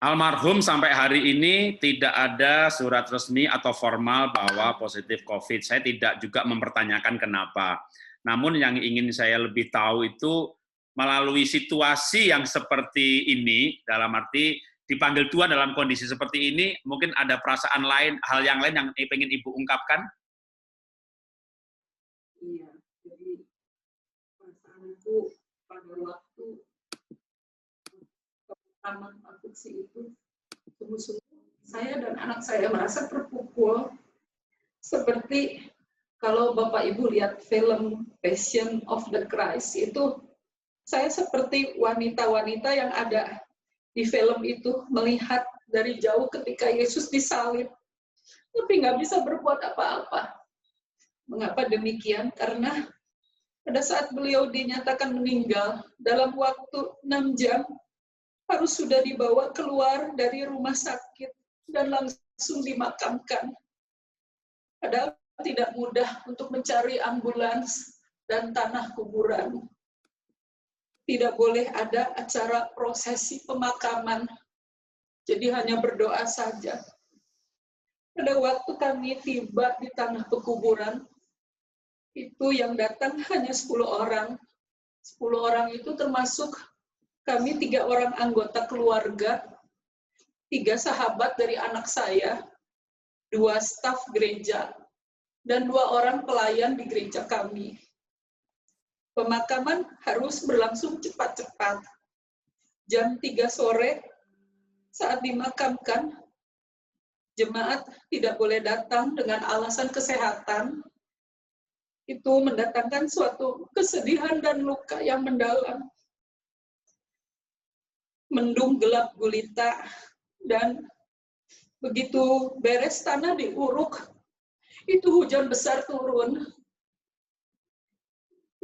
Almarhum sampai hari ini tidak ada surat resmi atau formal bahwa positif COVID. Saya tidak juga mempertanyakan kenapa. Namun yang ingin saya lebih tahu itu melalui situasi yang seperti ini, dalam arti dipanggil Tuhan dalam kondisi seperti ini, mungkin ada perasaan lain, hal yang lain yang ingin Ibu ungkapkan? Iya, jadi perasaanku pada waktu pertama Pak Fuksi itu sungguh-sungguh saya dan anak saya merasa terpukul, seperti kalau Bapak Ibu lihat film Passion of the Christ, itu saya seperti wanita-wanita yang ada di film itu, melihat dari jauh ketika Yesus disalib, tapi nggak bisa berbuat apa-apa. Mengapa demikian? Karena pada saat beliau dinyatakan meninggal, dalam waktu 6 jam, harus sudah dibawa keluar dari rumah sakit dan langsung dimakamkan. Padahal tidak mudah untuk mencari ambulans dan tanah kuburan. Tidak boleh ada acara prosesi pemakaman, jadi hanya berdoa saja. Pada waktu kami tiba di tanah pekuburan, itu yang datang hanya 10 orang. 10 orang itu termasuk kami 3 orang anggota keluarga, 3 sahabat dari anak saya, 2 staf gereja, dan 2 orang pelayan di gereja kami. Pemakaman harus berlangsung cepat-cepat. Jam 3 sore, saat dimakamkan, jemaat tidak boleh datang dengan alasan kesehatan. Itu mendatangkan suatu kesedihan dan luka yang mendalam. Mendung gelap gulita, dan begitu beres tanah diuruk, itu hujan besar turun.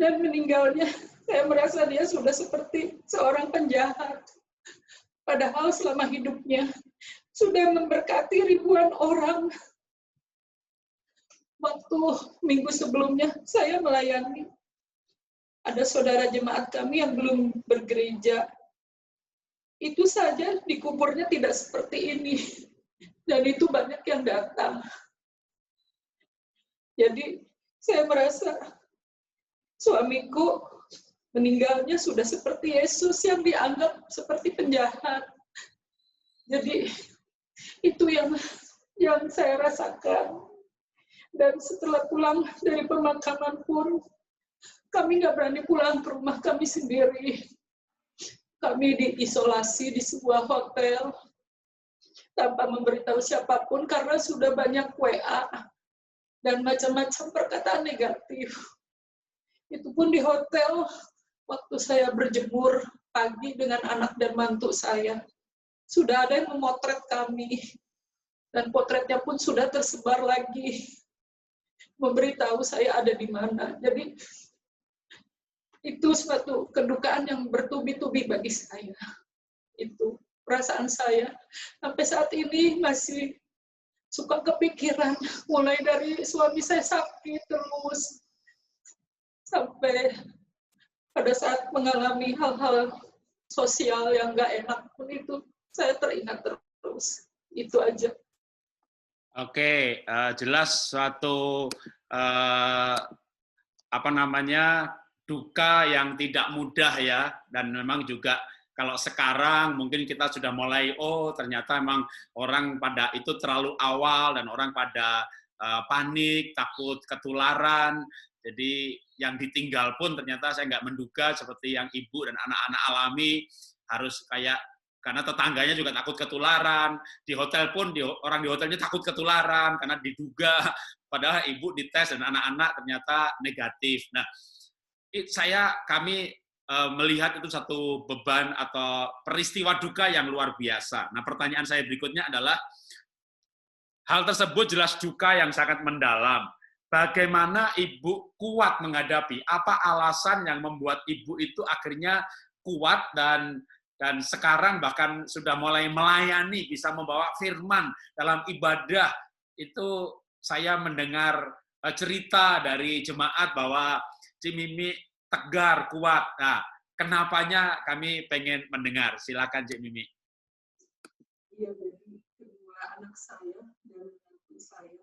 Dan meninggalnya, saya merasa dia sudah seperti seorang penjahat. Padahal selama hidupnya sudah memberkati ribuan orang. Waktu minggu sebelumnya saya melayani, ada saudara jemaat kami yang belum bergereja. Itu saja dikuburnya tidak seperti ini. Dan itu banyak yang datang. Jadi saya merasa suamiku meninggalnya sudah seperti Yesus yang dianggap seperti penjahat. Jadi itu yang saya rasakan. Dan setelah pulang dari pemakaman pun, kami nggak berani pulang ke rumah kami sendiri. Kami diisolasi di sebuah hotel, tanpa memberitahu siapapun karena sudah banyak WA dan macam-macam perkataan negatif. Itu pun di hotel, waktu saya berjemur pagi dengan anak dan mantu saya, sudah ada yang memotret kami, dan potretnya pun sudah tersebar lagi, memberitahu saya ada di mana. Jadi itu suatu kedukaan yang bertubi-tubi bagi saya. Itu perasaan saya. Sampai saat ini masih suka kepikiran, mulai dari suami saya sakit terus, sampai pada saat mengalami hal-hal sosial yang nggak enak pun itu, saya teringat terus. Itu aja. Oke, jelas suatu duka yang tidak mudah ya, dan memang juga kalau sekarang mungkin kita sudah mulai, oh ternyata memang orang pada itu terlalu awal dan orang pada panik, takut ketularan. Jadi yang ditinggal pun ternyata saya nggak menduga seperti yang ibu dan anak-anak alami, harus kayak karena tetangganya juga takut ketularan, di hotel pun orang di hotelnya takut ketularan karena diduga, padahal ibu dites dan anak-anak ternyata negatif. Nah, kami melihat itu satu beban atau peristiwa duka yang luar biasa. Nah, pertanyaan saya berikutnya adalah, hal tersebut jelas duka yang sangat mendalam. Bagaimana ibu kuat menghadapi? Apa alasan yang membuat ibu itu akhirnya kuat dan sekarang bahkan sudah mulai melayani, bisa membawa firman dalam ibadah? Itu saya mendengar cerita dari jemaat bahwa Cimimi tegar, kuat. Nah, kenapanya kami pengen mendengar. Silakan Cik Mimi. Iya, bagi kedua anak saya dan menantu saya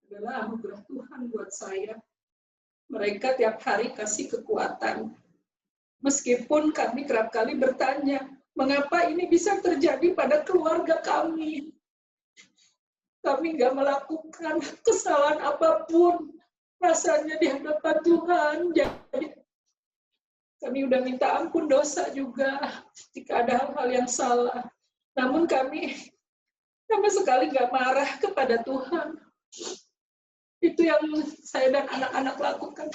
adalah anugerah Tuhan buat saya. Mereka tiap hari kasih kekuatan. Meskipun kami kerap kali bertanya, mengapa ini bisa terjadi pada keluarga kami? Kami nggak melakukan kesalahan apapun rasanya di hadapan Tuhan. Jadi kami udah minta ampun dosa juga jika ada hal-hal yang salah. Namun kami sama sekali nggak marah kepada Tuhan. Itu yang saya dan anak-anak lakukan.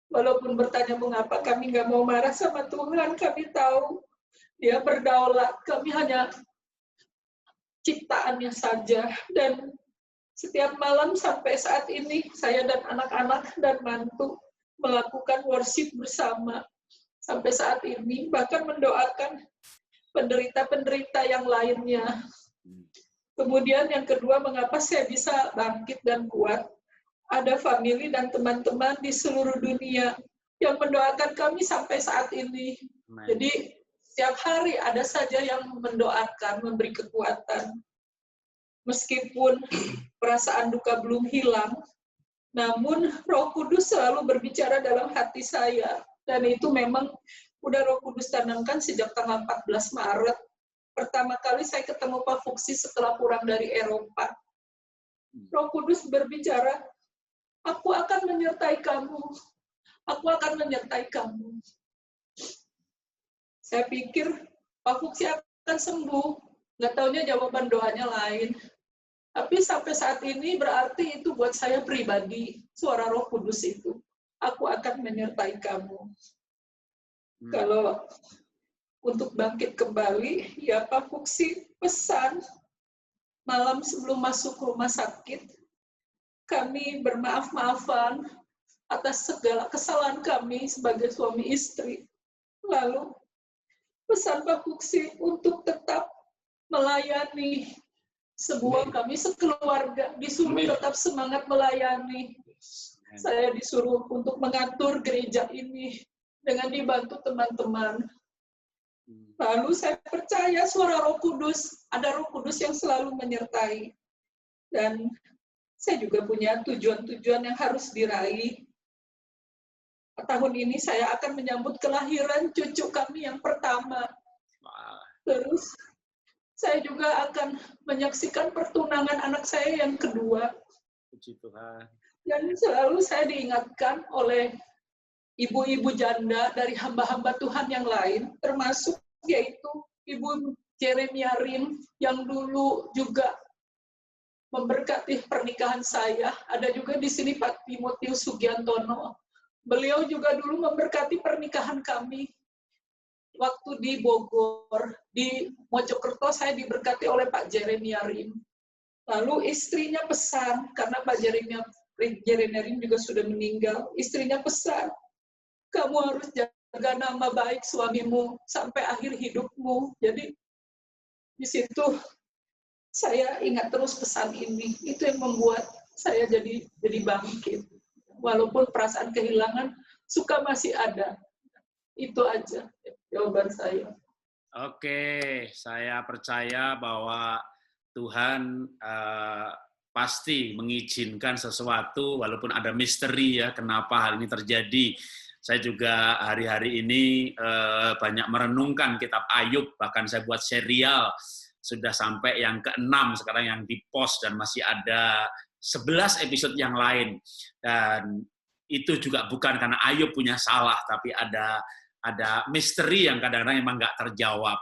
Walaupun bertanya mengapa kami nggak mau marah sama Tuhan, kami tahu Dia berdaulat, kami hanya ciptaannya saja. Dan setiap malam sampai saat ini, saya dan anak-anak dan mantu melakukan worship bersama. Sampai saat ini, bahkan mendoakan penderita-penderita yang lainnya. Kemudian yang kedua, mengapa saya bisa bangkit dan kuat? Ada famili dan teman-teman di seluruh dunia yang mendoakan kami sampai saat ini. Jadi setiap hari ada saja yang mendoakan, memberi kekuatan. Meskipun perasaan duka belum hilang, namun Roh Kudus selalu berbicara dalam hati saya. Dan itu memang udah Roh Kudus tanamkan sejak tanggal 14 Maret. Pertama kali saya ketemu Pak Fuksi setelah pulang dari Eropa. Roh Kudus berbicara, aku akan menyertai kamu. Aku akan menyertai kamu. Saya pikir Pak Fuksi akan sembuh. Nggak taunya jawaban doanya lain. Tapi sampai saat ini berarti itu buat saya pribadi, suara Roh Kudus itu. Aku akan menyertai kamu. Kalau untuk bangkit kembali, ya Pak Fuksi pesan malam sebelum masuk rumah sakit, kami bermaaf-maafan atas segala kesalahan kami sebagai suami istri. Lalu pesan Pak Fuksi untuk tetap melayani sebuah kami sekeluarga, disuruh tetap semangat melayani. Saya disuruh untuk mengatur gereja ini dengan dibantu teman-teman. Lalu saya percaya suara Roh Kudus, ada Roh Kudus yang selalu menyertai. Dan saya juga punya tujuan-tujuan yang harus diraih. Tahun ini saya akan menyambut kelahiran cucu kami yang pertama. Terus saya juga akan menyaksikan pertunangan anak saya yang kedua. Puji Tuhan. Dan selalu saya diingatkan oleh ibu-ibu janda dari hamba-hamba Tuhan yang lain, termasuk yaitu Ibu Jeremia Rim yang dulu juga memberkati pernikahan saya. Ada juga di sini Pak Timotius Sugiantono. Beliau juga dulu memberkati pernikahan kami. Waktu di Bogor, di Mojokerto saya diberkati oleh Pak Jeremia Rim. Lalu istrinya pesan, karena Pak Jeremia Rim juga sudah meninggal, istrinya pesan, kamu harus jaga nama baik suamimu sampai akhir hidupmu. Jadi di situ saya ingat terus pesan ini. Itu yang membuat saya jadi bangkit. Walaupun perasaan kehilangan suka masih ada. Itu aja jawaban saya. Oke, saya percaya bahwa Tuhan pasti mengizinkan sesuatu walaupun ada misteri ya kenapa hal ini terjadi. Saya juga hari-hari ini banyak merenungkan kitab Ayub, bahkan saya buat serial sudah sampai yang ke-6 sekarang yang di-post dan masih ada 11 episode yang lain. Dan itu juga bukan karena Ayub punya salah, tapi ada misteri yang kadang-kadang memang nggak terjawab.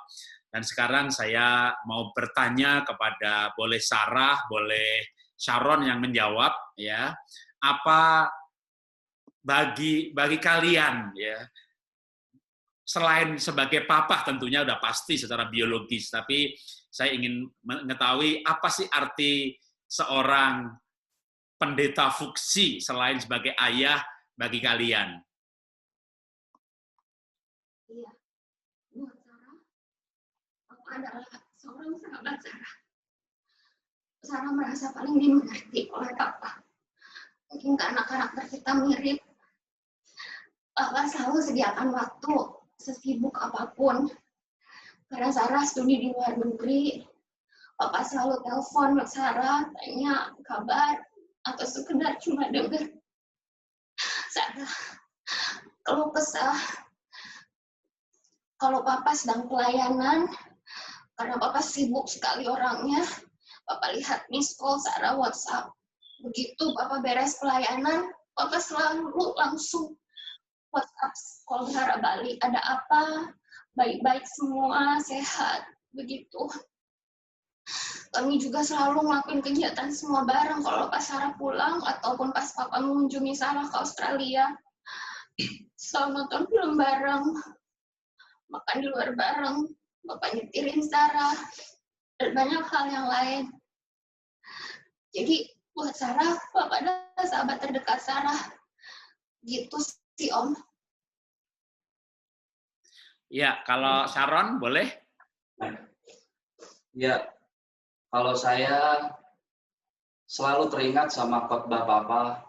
Dan sekarang saya mau bertanya kepada boleh Sarah, boleh Sharon yang menjawab, ya, apa bagi kalian, ya, selain sebagai papa tentunya udah pasti secara biologis, tapi saya ingin mengetahui apa sih arti seorang pendeta Fuksi selain sebagai ayah bagi kalian. Iya, buat Sarah, aku adalah seorang sahabat Sarah. Sarah merasa paling dimengerti oleh Papa. Mungkin karena karakter kita mirip, Papa selalu sediakan waktu sesibuk apapun. Karena Sarah studi di luar negeri, Papa selalu telepon Sarah, tanya kabar, atau sekedar cuma dengar Sarah kalau kesah. Kalau Papa sedang pelayanan, karena Papa sibuk sekali orangnya, Papa lihat miss call Sarah WhatsApp. Begitu Papa beres pelayanan, Papa selalu langsung WhatsApp call Sarah balik. Ada apa? Baik-baik semua, sehat. Begitu. Kami juga selalu ngelakuin kegiatan semua bareng kalau pas Sarah pulang ataupun pas Papa mengunjungi Sarah ke Australia. Selalu nonton film bareng, makan di luar bareng, Bapak nyetirin Sarah, dan banyak hal yang lain. Jadi buat Sarah, Bapak adalah sahabat terdekat Sarah. Gitu sih Om. Ya, kalau Sharon boleh? Ya, kalau saya selalu teringat sama khotbah Papa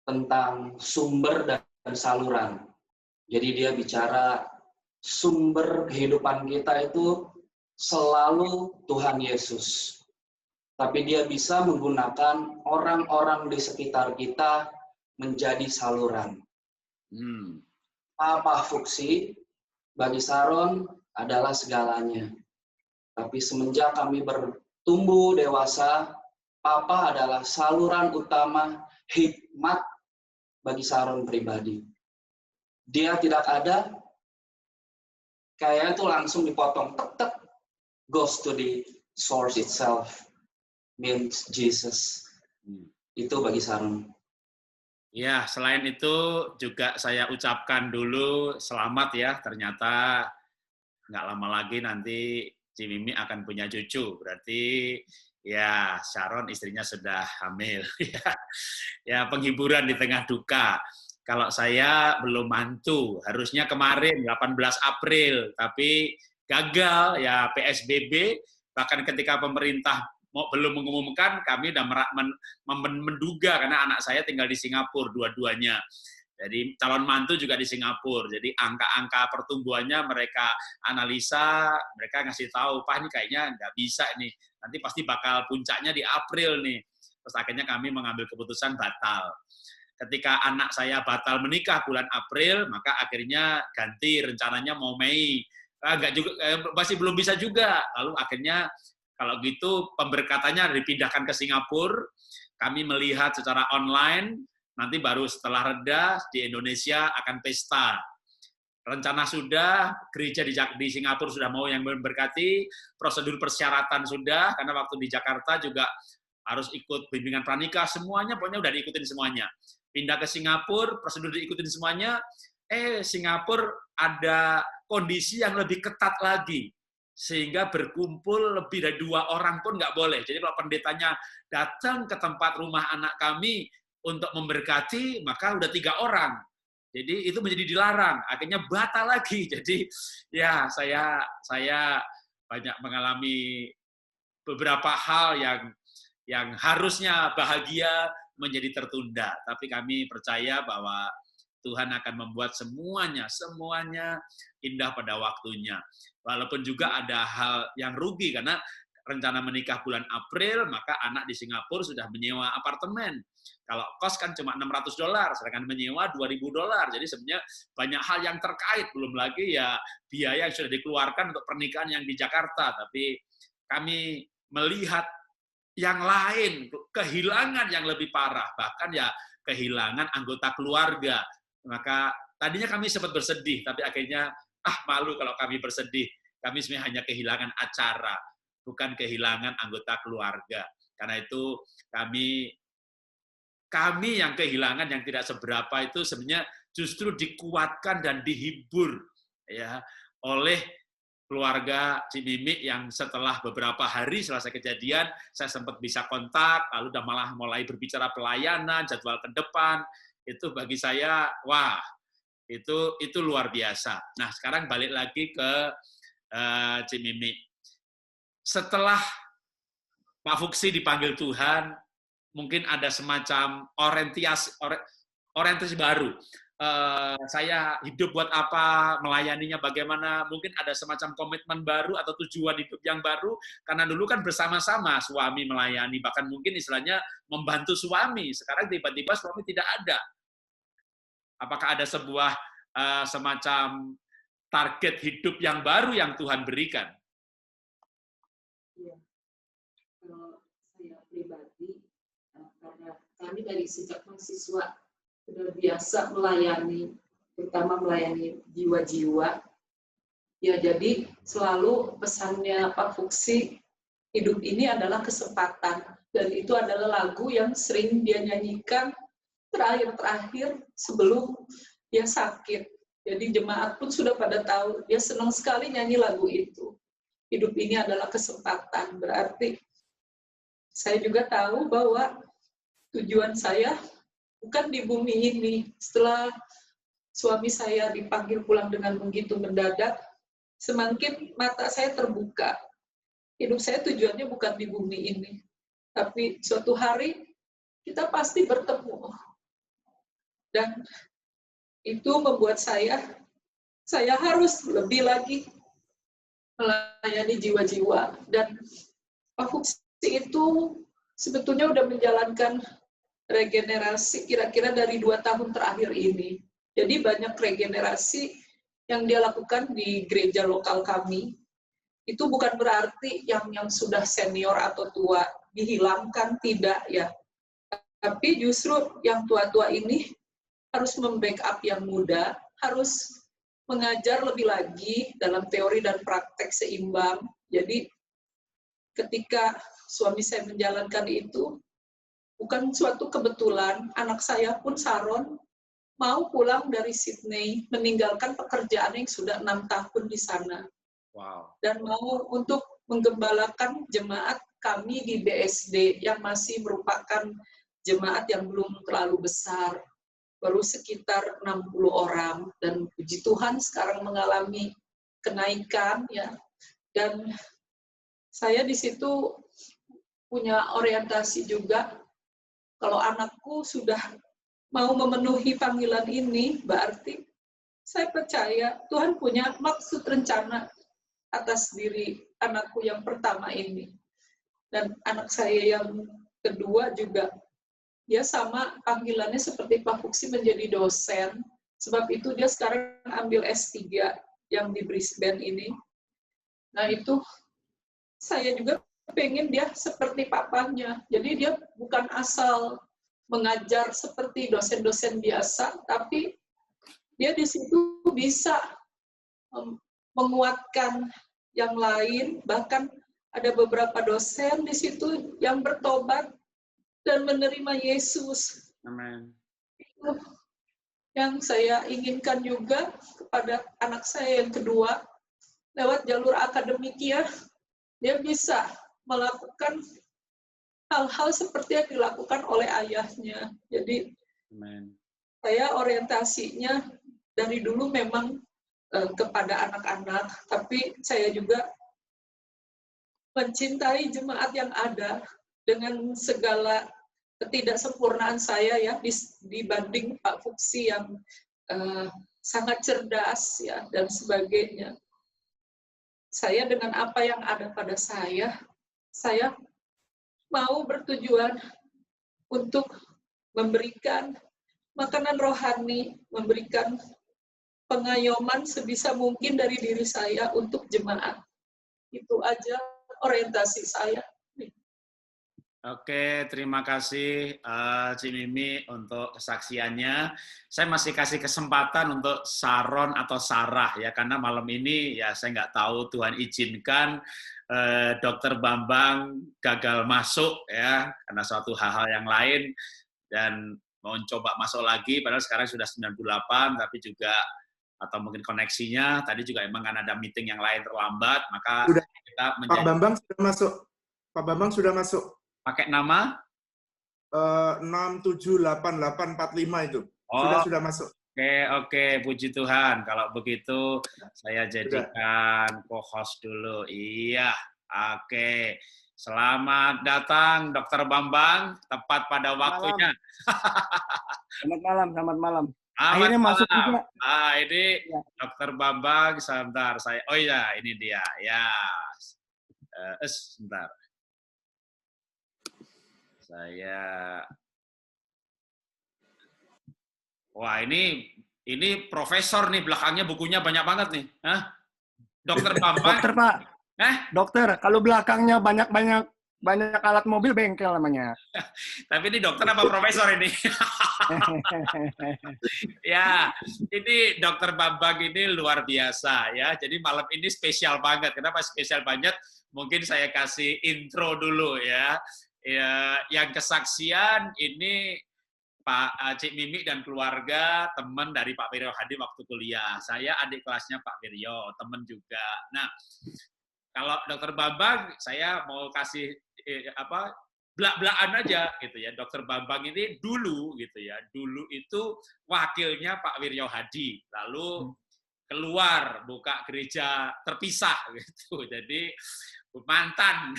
tentang sumber dan saluran. Jadi dia bicara sumber kehidupan kita itu selalu Tuhan Yesus. Tapi dia bisa menggunakan orang-orang di sekitar kita menjadi saluran. Papa Fuksi bagi Sharon adalah segalanya. Tapi semenjak kami bertumbuh dewasa, Papa adalah saluran utama hikmat bagi Sharon pribadi. Dia tidak ada, kayaknya itu langsung dipotong, tek-tek, goes to the source itself, means Jesus. Itu bagi Sharon. Ya, selain itu juga saya ucapkan dulu selamat ya, ternyata nggak lama lagi nanti Cimimi akan punya cucu, berarti ya Sharon istrinya sudah hamil. Ya, penghiburan di tengah duka. Kalau saya belum mantu, harusnya kemarin 18 April, tapi gagal ya PSBB, bahkan ketika pemerintah belum mengumumkan, kami sudah menduga karena anak saya tinggal di Singapura dua-duanya. Jadi calon mantu juga di Singapura. Jadi angka-angka pertumbuhannya mereka analisa, mereka ngasih tahu, Pak ini kayaknya nggak bisa nih. Nanti pasti bakal puncaknya di April nih. Terus akhirnya kami mengambil keputusan batal. Ketika anak saya batal menikah bulan April, maka akhirnya ganti rencananya mau Mei. Enggak juga, masih belum bisa juga. Lalu akhirnya kalau gitu pemberkatannya dipindahkan ke Singapura. Kami melihat secara online. Nanti baru setelah reda di Indonesia akan pesta. Rencana sudah, gereja di Singapura sudah mau yang memberkati, prosedur persyaratan sudah, karena waktu di Jakarta juga harus ikut bimbingan pranikah, semuanya pokoknya udah diikutin semuanya. Pindah ke Singapura, prosedur diikutin semuanya, Singapura ada kondisi yang lebih ketat lagi, sehingga berkumpul lebih dari 2 orang pun nggak boleh. Jadi kalau pendetanya datang ke tempat rumah anak kami, untuk memberkati, maka udah 3 orang. Jadi itu menjadi dilarang, akhirnya batal lagi. Jadi ya saya banyak mengalami beberapa hal yang harusnya bahagia menjadi tertunda. Tapi kami percaya bahwa Tuhan akan membuat semuanya indah pada waktunya. Walaupun juga ada hal yang rugi karena rencana menikah bulan April, maka anak di Singapura sudah menyewa apartemen. Kalau kos kan cuma $600, sedangkan menyewa $2.000. Jadi sebenarnya banyak hal yang terkait, belum lagi ya biaya yang sudah dikeluarkan untuk pernikahan yang di Jakarta. Tapi kami melihat yang lain, kehilangan yang lebih parah, bahkan ya kehilangan anggota keluarga. Maka tadinya kami sempat bersedih, tapi akhirnya malu kalau kami bersedih. Kami sebenarnya hanya kehilangan acara, bukan kehilangan anggota keluarga. Karena itu kami yang kehilangan yang tidak seberapa itu sebenarnya justru dikuatkan dan dihibur ya oleh keluarga Cimimi yang setelah beberapa hari selesai kejadian saya sempat bisa kontak, lalu udah malah mulai berbicara pelayanan, jadwal ke depan. Itu bagi saya wah, itu luar biasa. Nah, sekarang balik lagi ke Cimimi. Setelah Pak Fuksi dipanggil Tuhan, mungkin ada semacam orientasi baru. Saya hidup buat apa, melayaninya bagaimana, mungkin ada semacam komitmen baru atau tujuan hidup yang baru, karena dulu kan bersama-sama suami melayani, bahkan mungkin istilahnya membantu suami, sekarang tiba-tiba suami tidak ada. Apakah ada sebuah semacam target hidup yang baru yang Tuhan berikan? Ya. Kalau saya pribadi, karena kami dari sejak mahasiswa sudah biasa melayani, terutama melayani jiwa-jiwa. Ya, jadi selalu pesannya Pak Fuksi Hidup ini adalah kesempatan. Dan itu adalah lagu yang sering dia nyanyikan terakhir-terakhir sebelum dia sakit. Jadi jemaat pun sudah pada tahu, dia senang sekali nyanyi lagu itu. Hidup ini adalah kesempatan. Berarti saya juga tahu bahwa tujuan saya bukan di bumi ini. Setelah suami saya dipanggil pulang dengan begitu mendadak, semakin mata saya terbuka. Hidup saya tujuannya bukan di bumi ini. Tapi suatu hari kita pasti bertemu. Dan itu membuat saya harus lebih lagi melayani jiwa-jiwa. Dan Pak Fuksi itu sebetulnya udah menjalankan regenerasi kira-kira dari 2 tahun terakhir ini. Jadi banyak regenerasi yang dia lakukan di gereja lokal kami. Itu bukan berarti yang sudah senior atau tua dihilangkan, tidak ya. Tapi justru yang tua-tua ini harus membackup yang muda, harus mengajar lebih lagi dalam teori dan praktek seimbang. Jadi ketika suami saya menjalankan itu, bukan suatu kebetulan, anak saya pun Saron mau pulang dari Sydney, meninggalkan pekerjaan yang sudah 6 tahun di sana. Wow. Dan mau untuk menggembalakan jemaat kami di BSD yang masih merupakan jemaat yang belum terlalu besar, baru sekitar 60 orang, dan puji Tuhan sekarang mengalami kenaikan ya. Dan saya di situ punya orientasi juga, kalau anakku sudah mau memenuhi panggilan ini, berarti saya percaya Tuhan punya maksud rencana atas diri anakku yang pertama ini. Dan anak saya yang kedua juga, dia sama panggilannya seperti Pak Fuksi menjadi dosen, sebab itu dia sekarang ambil S3 yang di Brisbane ini. Nah itu, saya juga pengen dia seperti papanya. Jadi dia bukan asal mengajar seperti dosen-dosen biasa, tapi dia di situ bisa menguatkan yang lain, bahkan ada beberapa dosen di situ yang bertobat dan menerima Yesus. Amin. Itu yang saya inginkan juga kepada anak saya yang kedua, lewat jalur akademiknya, dia bisa melakukan hal-hal seperti yang dilakukan oleh ayahnya. Jadi, Amin. saya orientasinya dari dulu memang kepada anak-anak, tapi saya juga mencintai jemaat yang ada dengan segala ketidaksempurnaan saya ya dibanding Pak Fuksi yang sangat cerdas ya dan sebagainya. Saya dengan apa yang ada pada saya mau bertujuan untuk memberikan makanan rohani, memberikan pengayoman sebisa mungkin dari diri saya untuk jemaat. Itu aja orientasi saya. Oke, terima kasih Ci Mimi untuk kesaksiannya. Saya masih kasih kesempatan untuk Saron atau Sarah ya, karena malam ini ya saya nggak tahu, Tuhan izinkan Dokter Bambang gagal masuk ya karena suatu hal-hal yang lain dan mau coba masuk lagi, padahal sekarang sudah 98, tapi juga atau mungkin koneksinya tadi juga emang kan ada meeting yang lain terlambat, maka sudah, kita Pak Bambang sudah masuk. Pak Bambang sudah masuk. Pakai nama 678845 itu. Oh, Sudah masuk. Oke, puji Tuhan. Kalau begitu saya jadikan co-host dulu. Iya, oke. Selamat datang Dokter Bambang, tepat pada waktunya. Selamat malam. Akhirnya masuk juga. Ini ya. Dokter Bambang, sebentar saya. Oh iya, ini dia. Ya. Sebentar. Wah, ini profesor nih, belakangnya bukunya banyak banget nih. Hah? Dokter Bambang. Dokter, Pak. Dokter, kalau belakangnya banyak-banyak banyak alat mobil bengkel namanya. Tapi ini dokter apa profesor ini? Ya, ini Dokter Bambang ini luar biasa ya. Jadi malam ini spesial banget. Kenapa spesial banget? Mungkin saya kasih intro dulu ya. Ya, yang kesaksian ini Pak Cik Mimi dan keluarga, teman dari Pak Wiryo Hadi waktu kuliah. Saya adik kelasnya Pak Wiryo, teman juga. Nah, kalau Dokter Bambang, saya mau kasih belak-belakan aja gitu ya. Dokter Bambang ini dulu gitu ya. Dulu itu wakilnya Pak Wiryo Hadi, lalu keluar buka gereja terpisah gitu. Jadi mantan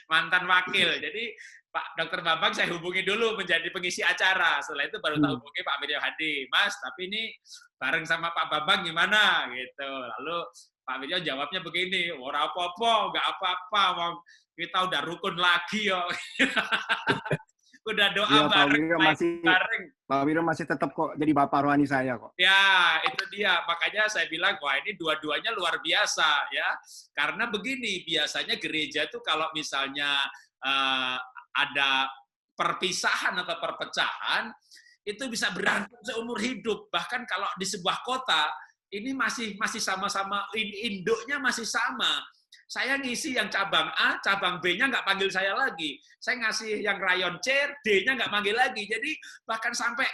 mantan wakil. Jadi Pak Dokter Bambang saya hubungi dulu menjadi pengisi acara. Setelah itu baru tahu hubungi Pak Wiryo Hadi. Mas, tapi ini bareng sama Pak Bambang gimana gitu. Lalu Pak Wiryo jawabnya begini, ora apa-apa, nggak apa-apa, kita udah rukun lagi yo. Udah doa Ya, bareng, bareng. Pak Wiryo masih tetap kok jadi bapak rohani saya kok. Ya, itu dia. Makanya saya bilang, wah ini dua-duanya luar biasa ya. Karena begini, biasanya gereja itu kalau misalnya ada perpisahan atau perpecahan, itu bisa berantem seumur hidup. Bahkan kalau di sebuah kota, ini masih sama-sama, induknya masih sama. Saya ngisi yang cabang A, cabang B-nya nggak panggil saya lagi. Saya ngasih yang rayon C, D-nya nggak panggil lagi. Jadi bahkan sampai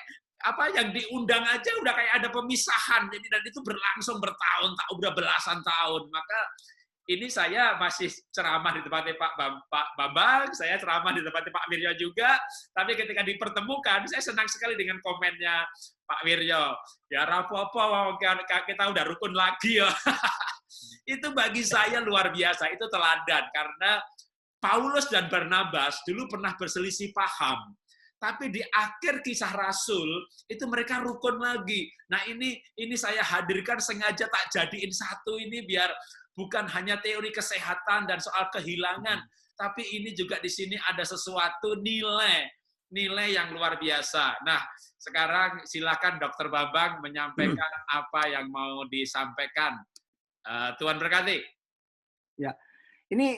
yang diundang aja udah kayak ada pemisahan. Jadi dan itu berlangsung bertahun-tahun, udah belasan tahun. Maka ini saya masih ceramah di tempatnya Pak Bambang, saya ceramah di tempatnya Pak Wiryo juga, tapi ketika dipertemukan, saya senang sekali dengan komennya Pak Wiryo. Ya rapopo, kita udah rukun lagi ya. Itu bagi saya luar biasa, itu teladan, karena Paulus dan Barnabas dulu pernah berselisih paham. Tapi di akhir kisah Rasul, itu mereka rukun lagi. Nah ini saya hadirkan sengaja tak jadiin satu ini biar bukan hanya teori kesehatan dan soal kehilangan, tapi ini juga di sini ada sesuatu nilai yang luar biasa. Nah, sekarang silakan Dokter Bambang menyampaikan apa yang mau disampaikan. Tuhan berkati. Ya, ini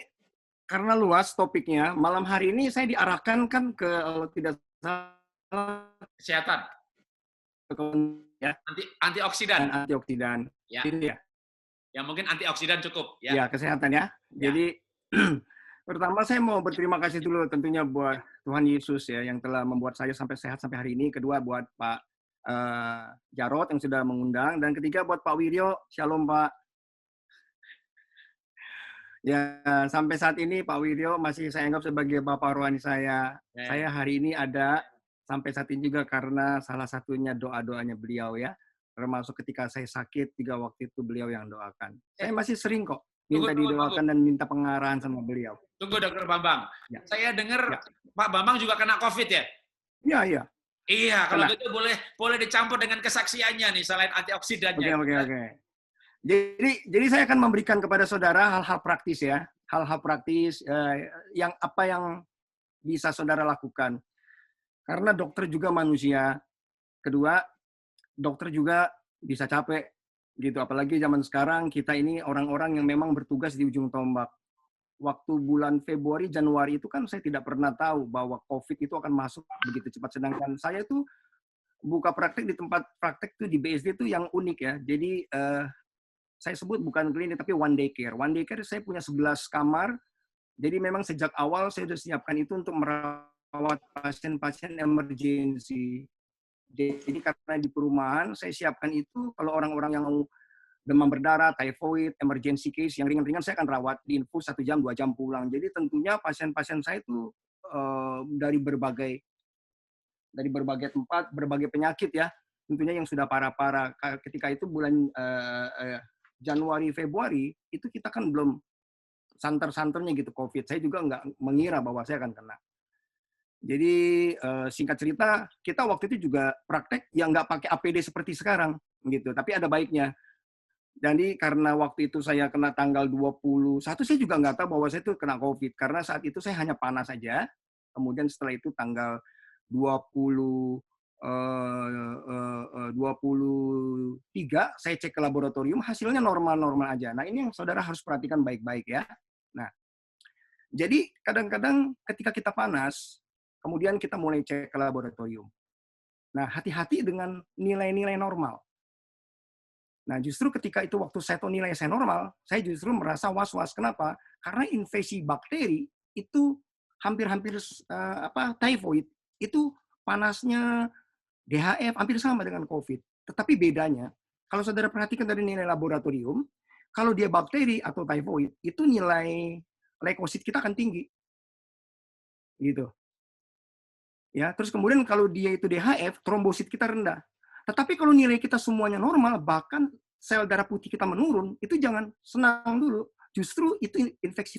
karena luas topiknya, malam hari ini saya diarahkan kan ke tidak salah kesehatan. Ya. Antioksidan. Antioksidan. Ya. Ini ya. Ya mungkin antioksidan cukup ya. Ya, kesehatan ya. Jadi pertama saya mau berterima kasih dulu tentunya buat Tuhan Yesus ya yang telah membuat saya sampai sehat sampai hari ini. Kedua buat Pak Jarod yang sudah mengundang, dan ketiga buat Pak Wiryo. Shalom Pak. Ya, sampai saat ini Pak Wiryo masih saya anggap sebagai bapak rohani saya. Saya hari ini ada sampai saat ini juga karena salah satunya doa-doanya beliau ya. Termasuk ketika saya sakit, 3 waktu itu beliau yang doakan. Saya masih sering kok minta didoakan dan minta pengarahan sama beliau. Tunggu Dokter Bambang. Ya. Saya dengar Pak Bambang juga kena COVID ya? Iya. Iya, kalau gitu boleh dicampur dengan kesaksiannya nih selain antioksidannya. Oke. Jadi saya akan memberikan kepada saudara hal-hal praktis ya. Hal-hal praktis yang bisa saudara lakukan. Karena dokter juga manusia. Kedua, dokter juga bisa capek gitu, apalagi zaman sekarang kita ini orang-orang yang memang bertugas di ujung tombak. Waktu bulan Februari, Januari itu kan saya tidak pernah tahu bahwa COVID itu akan masuk begitu cepat, sedangkan saya tuh buka praktek di tempat praktek tuh di BSD itu yang unik ya. Jadi saya sebut bukan klinik tapi one day care. One day care saya punya 11 kamar. Jadi memang sejak awal saya sudah siapkan itu untuk merawat pasien-pasien emergensi. Jadi karena di perumahan saya siapkan itu kalau orang-orang yang mau demam berdarah, typhoid, emergency case yang ringan-ringan saya akan rawat di infus 1 jam 2 jam pulang. Jadi tentunya pasien-pasien saya itu dari berbagai tempat, berbagai penyakit ya. Tentunya yang sudah parah-parah. Ketika itu bulan Januari Februari itu kita kan belum santer-santernya gitu COVID. Saya juga nggak mengira bahwa saya akan kena. Jadi singkat cerita, kita waktu itu juga praktek yang nggak pakai APD seperti sekarang, gitu. Tapi ada baiknya. Jadi karena waktu itu saya kena tanggal 21, saya juga nggak tahu bahwa saya itu kena COVID. Karena saat itu saya hanya panas saja. Kemudian setelah itu tanggal 23 saya cek ke laboratorium, hasilnya normal-normal aja. Nah ini yang saudara harus perhatikan baik-baik ya. Nah, Jadi kadang-kadang ketika kita panas, kemudian kita mulai cek ke laboratorium. Nah, hati-hati dengan nilai-nilai normal. Nah, justru ketika itu waktu saya tahu nilai saya normal, saya justru merasa was-was. Kenapa? Karena infeksi bakteri itu hampir-hampir typhoid, itu panasnya DHF hampir sama dengan COVID. Tetapi bedanya, kalau saudara perhatikan dari nilai laboratorium, kalau dia bakteri atau typhoid, itu nilai leukosit kita akan tinggi. Gitu. Ya, terus kemudian kalau dia itu DHF, trombosit kita rendah. Tetapi kalau nilai kita semuanya normal, bahkan sel darah putih kita menurun, itu jangan senang dulu. Justru itu infeksi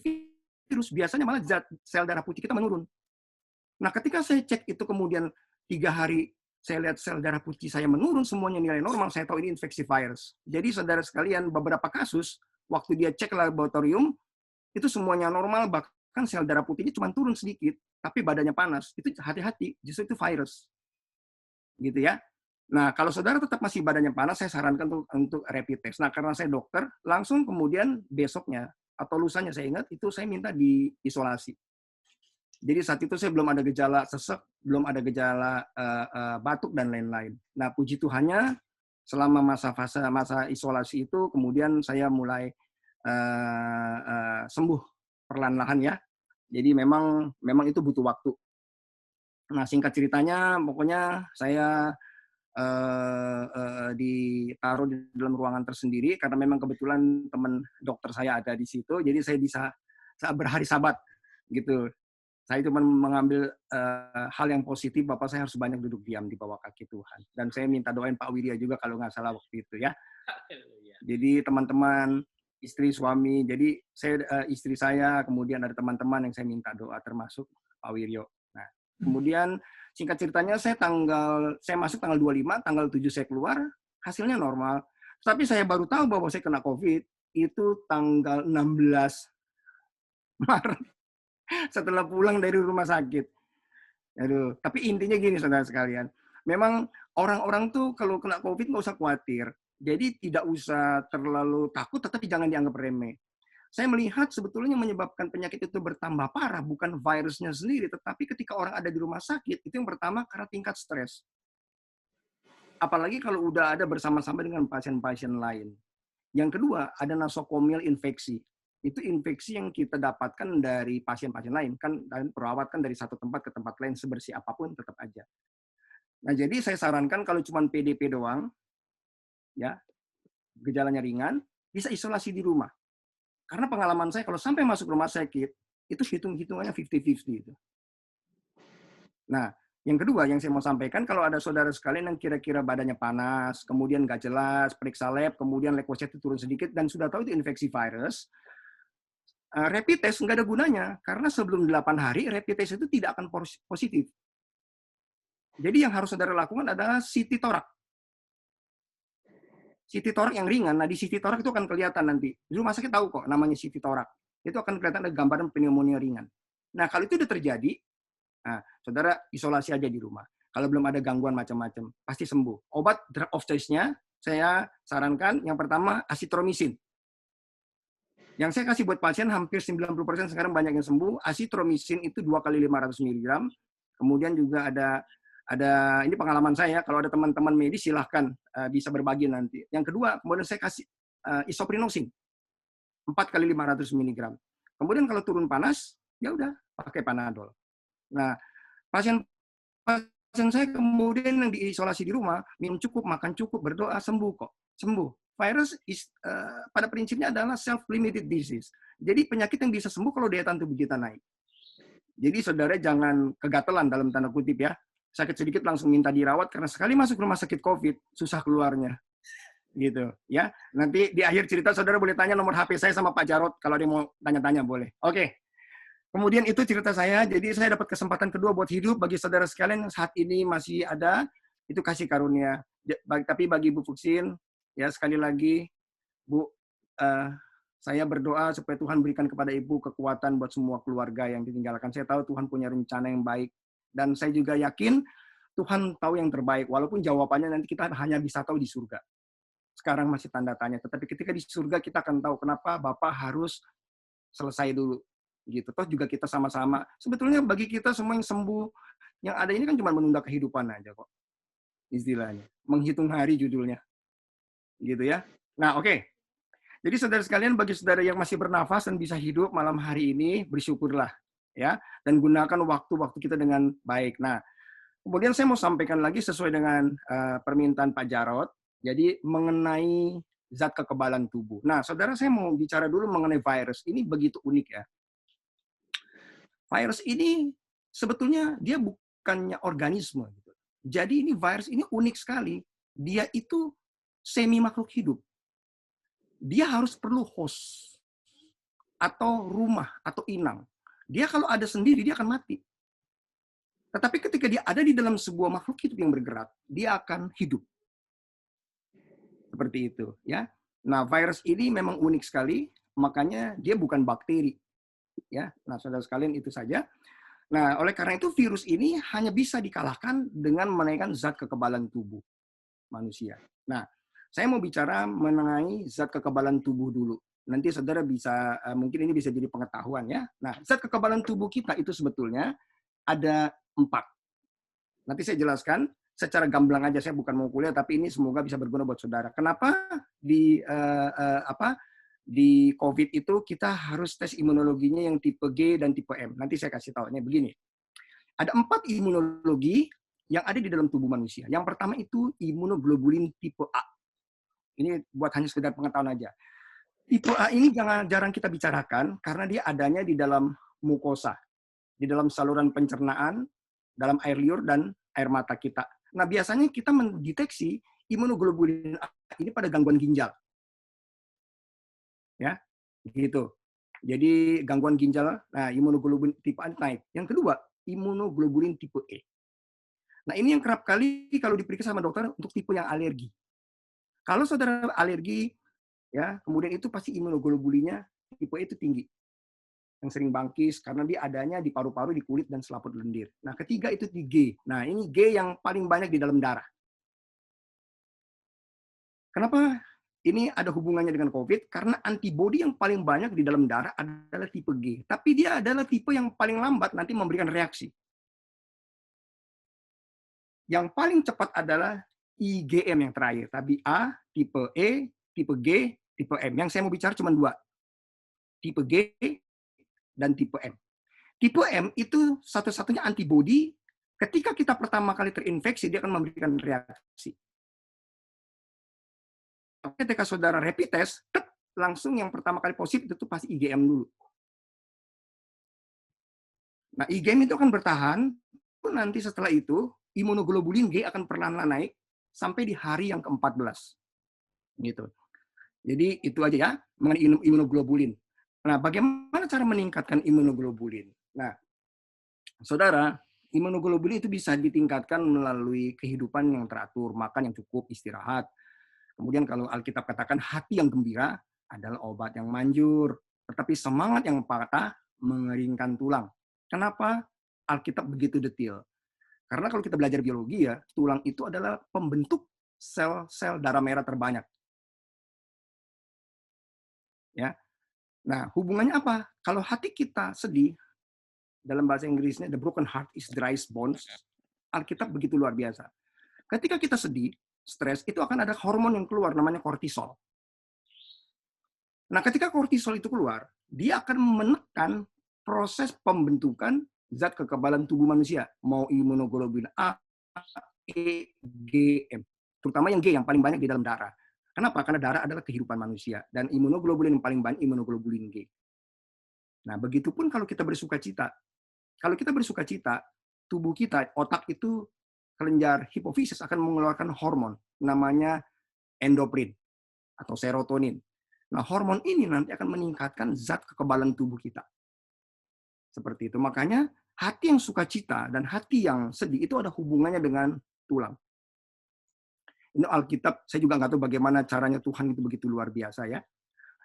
virus, biasanya malah sel darah putih kita menurun. Nah, ketika saya cek itu kemudian 3 hari, saya lihat sel darah putih saya menurun, semuanya nilai normal, saya tahu ini infeksi virus. Jadi saudara sekalian, beberapa kasus, waktu dia cek laboratorium, itu semuanya normal, bahkan sel darah putihnya cuma turun sedikit, tapi badannya panas. Itu hati-hati, justru itu virus. Gitu ya. Nah, kalau saudara tetap masih badannya panas, saya sarankan untuk rapid test. Nah, karena saya dokter, langsung kemudian besoknya, atau lusanya saya ingat, itu saya minta diisolasi. Jadi saat itu saya belum ada gejala sesek, belum ada gejala batuk dan lain-lain. Nah, puji Tuhannya selama masa isolasi itu kemudian saya mulai sembuh perlahan-lahan ya. Jadi memang itu butuh waktu. Nah, singkat ceritanya, pokoknya saya ditaruh di dalam ruangan tersendiri karena memang kebetulan teman dokter saya ada di situ. Jadi saya bisa berhari sabat gitu. Saya cuma mengambil hal yang positif, Bapak saya harus banyak duduk diam di bawah kaki Tuhan. Dan saya minta doain Pak Widya juga kalau nggak salah waktu itu ya. Jadi teman-teman, istri, suami, jadi istri saya, kemudian ada teman-teman yang saya minta doa termasuk Pak Wiryo. Nah, kemudian singkat ceritanya saya masuk tanggal 25, tanggal 7 saya keluar, hasilnya normal. Tapi saya baru tahu bahwa saya kena COVID itu tanggal 16 Maret. Setelah pulang dari rumah sakit. Aduh, tapi intinya gini saudara sekalian. Memang orang-orang tuh kalau kena COVID nggak usah khawatir. Jadi tidak usah terlalu takut, tetapi jangan dianggap remeh. Saya melihat sebetulnya menyebabkan penyakit itu bertambah parah, bukan virusnya sendiri, tetapi ketika orang ada di rumah sakit, itu yang pertama karena tingkat stres. Apalagi kalau udah ada bersama-sama dengan pasien-pasien lain. Yang kedua, ada nosocomial infeksi. Itu infeksi yang kita dapatkan dari pasien-pasien lain, kan, dan perawat kan dari satu tempat ke tempat lain, sebersih apapun tetap aja. Nah, jadi saya sarankan kalau cuma PDP doang, ya, gejalanya ringan, bisa isolasi di rumah. Karena pengalaman saya kalau sampai masuk rumah sakit, itu hitung-hitungannya 50-50 itu. Nah, yang kedua yang saya mau sampaikan, kalau ada saudara sekalian yang kira-kira badannya panas, kemudian nggak jelas, periksa lab, kemudian leukosit turun sedikit, dan sudah tahu itu infeksi virus, rapid test nggak ada gunanya, karena sebelum 8 hari, rapid test itu tidak akan positif. Jadi yang harus saudara lakukan adalah CT torak. CT torak yang ringan, nah di CT torak itu akan kelihatan nanti. Di rumah sakit tahu kok namanya CT torak. Itu akan kelihatan ada gambaran pneumonia ringan. Nah, kalau itu sudah terjadi, nah, saudara isolasi aja di rumah. Kalau belum ada gangguan macam-macam, pasti sembuh. Obat drug of choice-nya, saya sarankan yang pertama asitromisin. Yang saya kasih buat pasien hampir 90% sekarang banyak yang sembuh. Asitromisin itu 2 kali 500 mg. Kemudian juga ada ini pengalaman saya, kalau ada teman-teman medis silahkan bisa berbagi nanti. Yang kedua, kemudian saya kasih isoprinosin 4 kali 500 mg. Kemudian kalau turun panas, ya udah pakai Panadol. Nah, pasien saya kemudian yang diisolasi di rumah, minum cukup, makan cukup, berdoa, sembuh kok. Sembuh. Virus pada prinsipnya adalah self-limited disease. Jadi penyakit yang bisa sembuh kalau daya tahan tubuh kita naik. Jadi saudara jangan kegatelan dalam tanda kutip ya. Sakit sedikit langsung minta dirawat karena sekali masuk rumah sakit COVID susah keluarnya. Gitu ya. Nanti di akhir cerita saudara boleh tanya nomor HP saya sama Pak Jarot kalau dia mau tanya-tanya boleh. Oke. Kemudian itu cerita saya. Jadi saya dapat kesempatan kedua buat hidup bagi saudara sekalian yang saat ini masih ada, itu kasih karunia. Tapi bagi Bu Fuksin, ya sekali lagi Bu, saya berdoa supaya Tuhan berikan kepada Ibu kekuatan buat semua keluarga yang ditinggalkan. Saya tahu Tuhan punya rencana yang baik. Dan saya juga yakin Tuhan tahu yang terbaik. Walaupun jawabannya nanti kita hanya bisa tahu di surga. Sekarang masih tanda tanya. Tetapi ketika di surga kita akan tahu kenapa Bapak harus selesai dulu. Gitu. Toh juga kita sama-sama. Sebetulnya bagi kita semua yang sembuh, yang ada ini kan cuma menunda kehidupan aja kok. Istilahnya. Menghitung hari judulnya. Gitu ya. Nah, oke. Jadi saudara sekalian, bagi saudara yang masih bernafas dan bisa hidup malam hari ini, bersyukurlah. Ya. Dan gunakan waktu-waktu kita dengan baik. Nah, kemudian saya mau sampaikan lagi sesuai dengan permintaan Pak Jarod. Jadi mengenai zat kekebalan tubuh. Nah, saudara, saya mau bicara dulu mengenai virus. Ini begitu unik ya. Virus ini sebetulnya dia bukannya organisme. Jadi ini virus ini unik sekali. Dia itu semi makhluk hidup. Dia harus perlu host atau rumah atau inang. Dia kalau ada sendiri dia akan mati. Tetapi ketika dia ada di dalam sebuah makhluk hidup yang bergerak, dia akan hidup. Seperti itu, ya. Nah, virus ini memang unik sekali, makanya dia bukan bakteri. Ya, nah saudara sekalian itu saja. Nah, oleh karena itu virus ini hanya bisa dikalahkan dengan menaikkan zat kekebalan tubuh manusia. Nah, saya mau bicara mengenai zat kekebalan tubuh dulu. Nanti saudara bisa, mungkin ini bisa jadi pengetahuan ya. Nah, zat kekebalan tubuh kita itu sebetulnya ada 4. Nanti saya jelaskan secara gamblang aja, saya bukan mau kuliah, tapi ini semoga bisa berguna buat saudara. Kenapa di COVID itu kita harus tes imunologinya yang tipe G dan tipe M. Nanti saya kasih tahu. Begini. Ada 4 imunologi yang ada di dalam tubuh manusia. Yang pertama itu imunoglobulin tipe A. Ini buat hanya sekedar pengetahuan aja. Tipe A ini jarang kita bicarakan karena dia adanya di dalam mukosa, di dalam saluran pencernaan, dalam air liur dan air mata kita. Nah, biasanya kita mendeteksi imunoglobulin A ini pada gangguan ginjal. Ya, gitu. Jadi gangguan ginjal, nah imunoglobulin tipe A naik. Yang kedua, imunoglobulin tipe E. Nah, ini yang kerap kali kalau diperiksa sama dokter untuk tipe yang alergi. Kalau saudara alergi, ya, kemudian itu pasti imunoglobulinnya tipe E itu tinggi. Yang sering bangkis karena dia adanya di paru-paru, di kulit dan selaput lendir. Nah, ketiga itu di G. Nah, ini G yang paling banyak di dalam darah. Kenapa ini ada hubungannya dengan COVID? Karena antibodi yang paling banyak di dalam darah adalah tipe G. Tapi dia adalah tipe yang paling lambat nanti memberikan reaksi. Yang paling cepat adalah IgM yang terakhir. Tapi A, tipe E, tipe G, tipe M. Yang saya mau bicara cuma 2. Tipe G dan tipe M. Tipe M itu satu-satunya antibodi ketika kita pertama kali terinfeksi, dia akan memberikan reaksi. Ketika saudara rapid test, langsung yang pertama kali positif itu pasti IgM dulu. Nah, IgM itu akan bertahan, nanti setelah itu imunoglobulin G akan perlahan-lahan naik sampai di hari yang ke-14. Gitu. Jadi itu aja ya mengenai imunoglobulin. Nah, bagaimana cara meningkatkan imunoglobulin? Nah, saudara, imunoglobulin itu bisa ditingkatkan melalui kehidupan yang teratur, makan yang cukup, istirahat. Kemudian kalau Alkitab katakan hati yang gembira adalah obat yang manjur, tetapi semangat yang patah mengeringkan tulang. Kenapa Alkitab begitu detail? Karena kalau kita belajar biologi ya, tulang itu adalah pembentuk sel-sel darah merah terbanyak. Ya. Nah, hubungannya apa? Kalau hati kita sedih, dalam bahasa Inggrisnya the broken heart is driest bones. Alkitab begitu luar biasa. Ketika kita sedih, stres, itu akan ada hormon yang keluar namanya kortisol. Nah, ketika kortisol itu keluar, dia akan menekan proses pembentukan zat kekebalan tubuh manusia, mau imunoglobulin A, E, G, M. Terutama yang G yang paling banyak di dalam darah. Kenapa? Karena darah adalah kehidupan manusia dan imunoglobulin yang paling banyak imunoglobulin G. Nah, begitupun kalau kita bersuka cita. Kalau kita bersuka cita, tubuh kita, otak itu kelenjar hipofisis akan mengeluarkan hormon namanya endorfin atau serotonin. Nah, hormon ini nanti akan meningkatkan zat kekebalan tubuh kita. Seperti itu. Makanya hati yang sukacita dan hati yang sedih itu ada hubungannya dengan tulang. Ini Alkitab, saya juga nggak tahu bagaimana caranya Tuhan itu begitu luar biasa ya.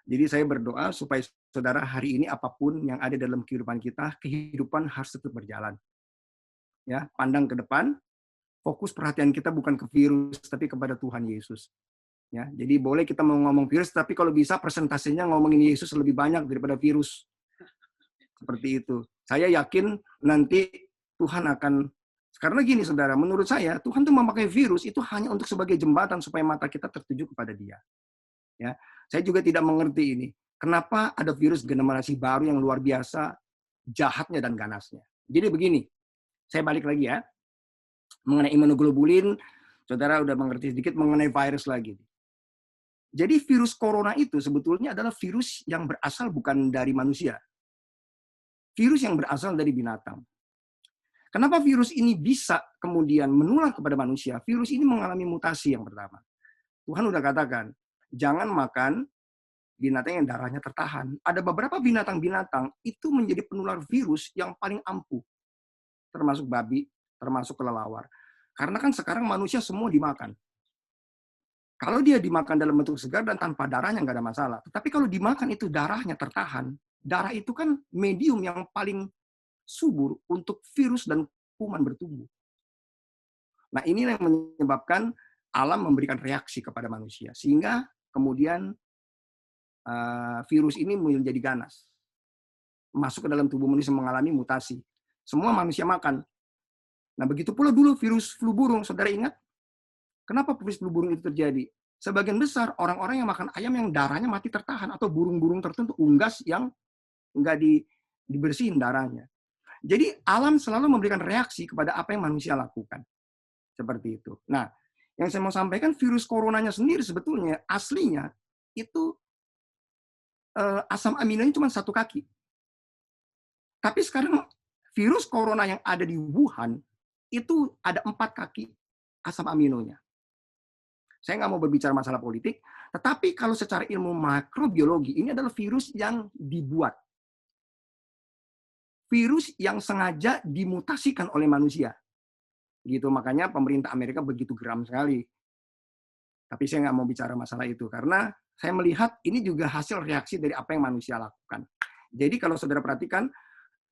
Jadi saya berdoa supaya saudara hari ini apapun yang ada dalam kehidupan kita, kehidupan harus tetap berjalan. Ya, pandang ke depan, fokus perhatian kita bukan ke virus, tapi kepada Tuhan Yesus. Ya, jadi boleh kita mau ngomong virus, tapi kalau bisa presentasinya ngomongin Yesus lebih banyak daripada virus. Seperti itu. Saya yakin nanti Tuhan akan, karena gini saudara, menurut saya Tuhan tuh memakai virus itu hanya untuk sebagai jembatan supaya mata kita tertuju kepada Dia. Ya, saya juga tidak mengerti ini. Kenapa ada virus generasi baru yang luar biasa jahatnya dan ganasnya. Jadi begini, saya balik lagi ya. Mengenai imunoglobulin, saudara udah mengerti sedikit mengenai virus lagi. Jadi virus corona itu sebetulnya adalah virus yang berasal bukan dari manusia. Virus yang berasal dari binatang. Kenapa virus ini bisa kemudian menular kepada manusia? Virus ini mengalami mutasi yang pertama. Tuhan udah katakan, jangan makan binatang yang darahnya tertahan. Ada beberapa binatang-binatang itu menjadi penular virus yang paling ampuh. Termasuk babi, termasuk kelelawar. Karena kan sekarang manusia semua dimakan. Kalau dia dimakan dalam bentuk segar dan tanpa darahnya nggak ada masalah. Tetapi kalau dimakan itu darahnya tertahan, darah itu kan medium yang paling subur untuk virus dan kuman bertumbuh. Nah, ini yang menyebabkan alam memberikan reaksi kepada manusia. Sehingga kemudian virus ini menjadi ganas. Masuk ke dalam tubuh manusia mengalami mutasi. Semua manusia makan. Nah, begitu pula dulu virus flu burung. Saudara ingat? Kenapa virus flu burung itu terjadi? Sebagian besar orang-orang yang makan ayam yang darahnya mati tertahan atau burung-burung tertentu unggas yang nggak dibersihin darahnya. Jadi alam selalu memberikan reaksi kepada apa yang manusia lakukan. Seperti itu. Nah, yang saya mau sampaikan virus coronanya sendiri sebetulnya aslinya itu asam aminonya cuma 1 kaki. Tapi sekarang virus corona yang ada di Wuhan itu ada 4 kaki asam aminonya. Saya nggak mau berbicara masalah politik, tetapi kalau secara ilmu makrobiologi, ini adalah virus yang dibuat. Virus yang sengaja dimutasikan oleh manusia. Gitu, makanya pemerintah Amerika begitu geram sekali. Tapi saya nggak mau bicara masalah itu, karena saya melihat ini juga hasil reaksi dari apa yang manusia lakukan. Jadi kalau saudara perhatikan,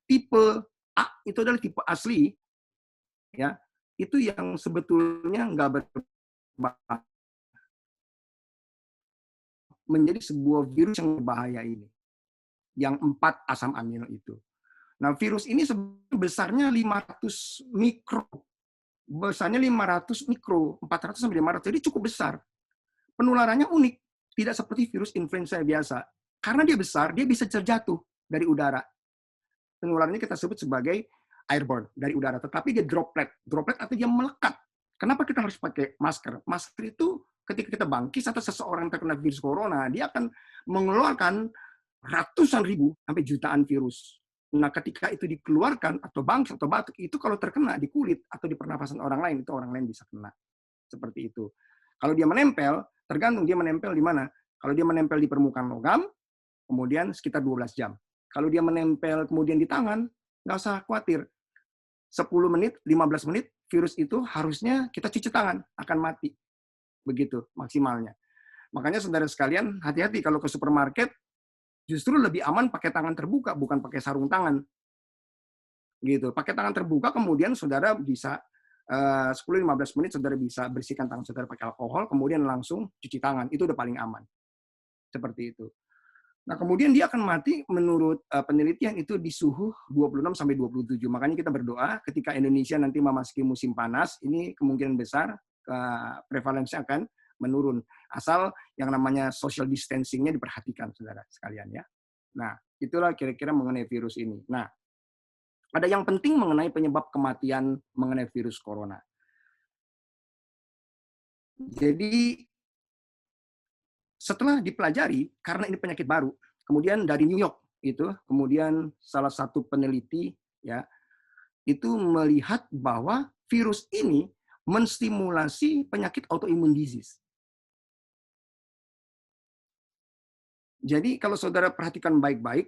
tipe A itu adalah tipe asli, ya, itu yang sebetulnya nggak berbahaya. Menjadi sebuah virus yang berbahaya ini. Yang 4 asam amino itu. Nah, virus ini besarnya 500 mikro. Besarnya 500 mikro, 400 sampai 500. Jadi cukup besar. Penularannya unik. Tidak seperti virus influenza biasa. Karena dia besar, dia bisa terjatuh dari udara. Penularannya kita sebut sebagai airborne, dari udara. Tetapi dia droplet. Droplet artinya dia melekat. Kenapa kita harus pakai masker? Masker itu ketika kita bangkit atau seseorang terkena virus corona, dia akan mengeluarkan ratusan ribu sampai jutaan virus. Nah, ketika itu dikeluarkan atau bangkit atau batuk, itu kalau terkena di kulit atau di pernapasan orang lain, itu orang lain bisa kena. Seperti itu. Kalau dia menempel, tergantung dia menempel di mana. Kalau dia menempel di permukaan logam, kemudian sekitar 12 jam. Kalau dia menempel kemudian di tangan, nggak usah khawatir. 10 menit, 15 menit, virus itu harusnya kita cuci tangan, akan mati. Begitu maksimalnya. Makanya saudara sekalian, hati-hati kalau ke supermarket, justru lebih aman pakai tangan terbuka, bukan pakai sarung tangan. Gitu. Pakai tangan terbuka, kemudian saudara bisa 10-15 menit saudara bisa bersihkan tangan saudara pakai alkohol, kemudian langsung cuci tangan. Itu udah paling aman. Seperti itu. Nah, kemudian dia akan mati menurut penelitian itu di suhu 26-27. Makanya kita berdoa ketika Indonesia nanti memasuki musim panas, ini kemungkinan besar prevalensi akan menurun. Asal yang namanya social distancing-nya diperhatikan, saudara sekalian ya. Nah, itulah kira-kira mengenai virus ini. Nah, ada yang penting mengenai penyebab kematian mengenai virus corona. Jadi, setelah dipelajari, karena ini penyakit baru, kemudian dari New York itu, kemudian salah satu peneliti ya itu melihat bahwa virus ini menstimulasi penyakit autoimun disease. Jadi kalau saudara perhatikan baik-baik,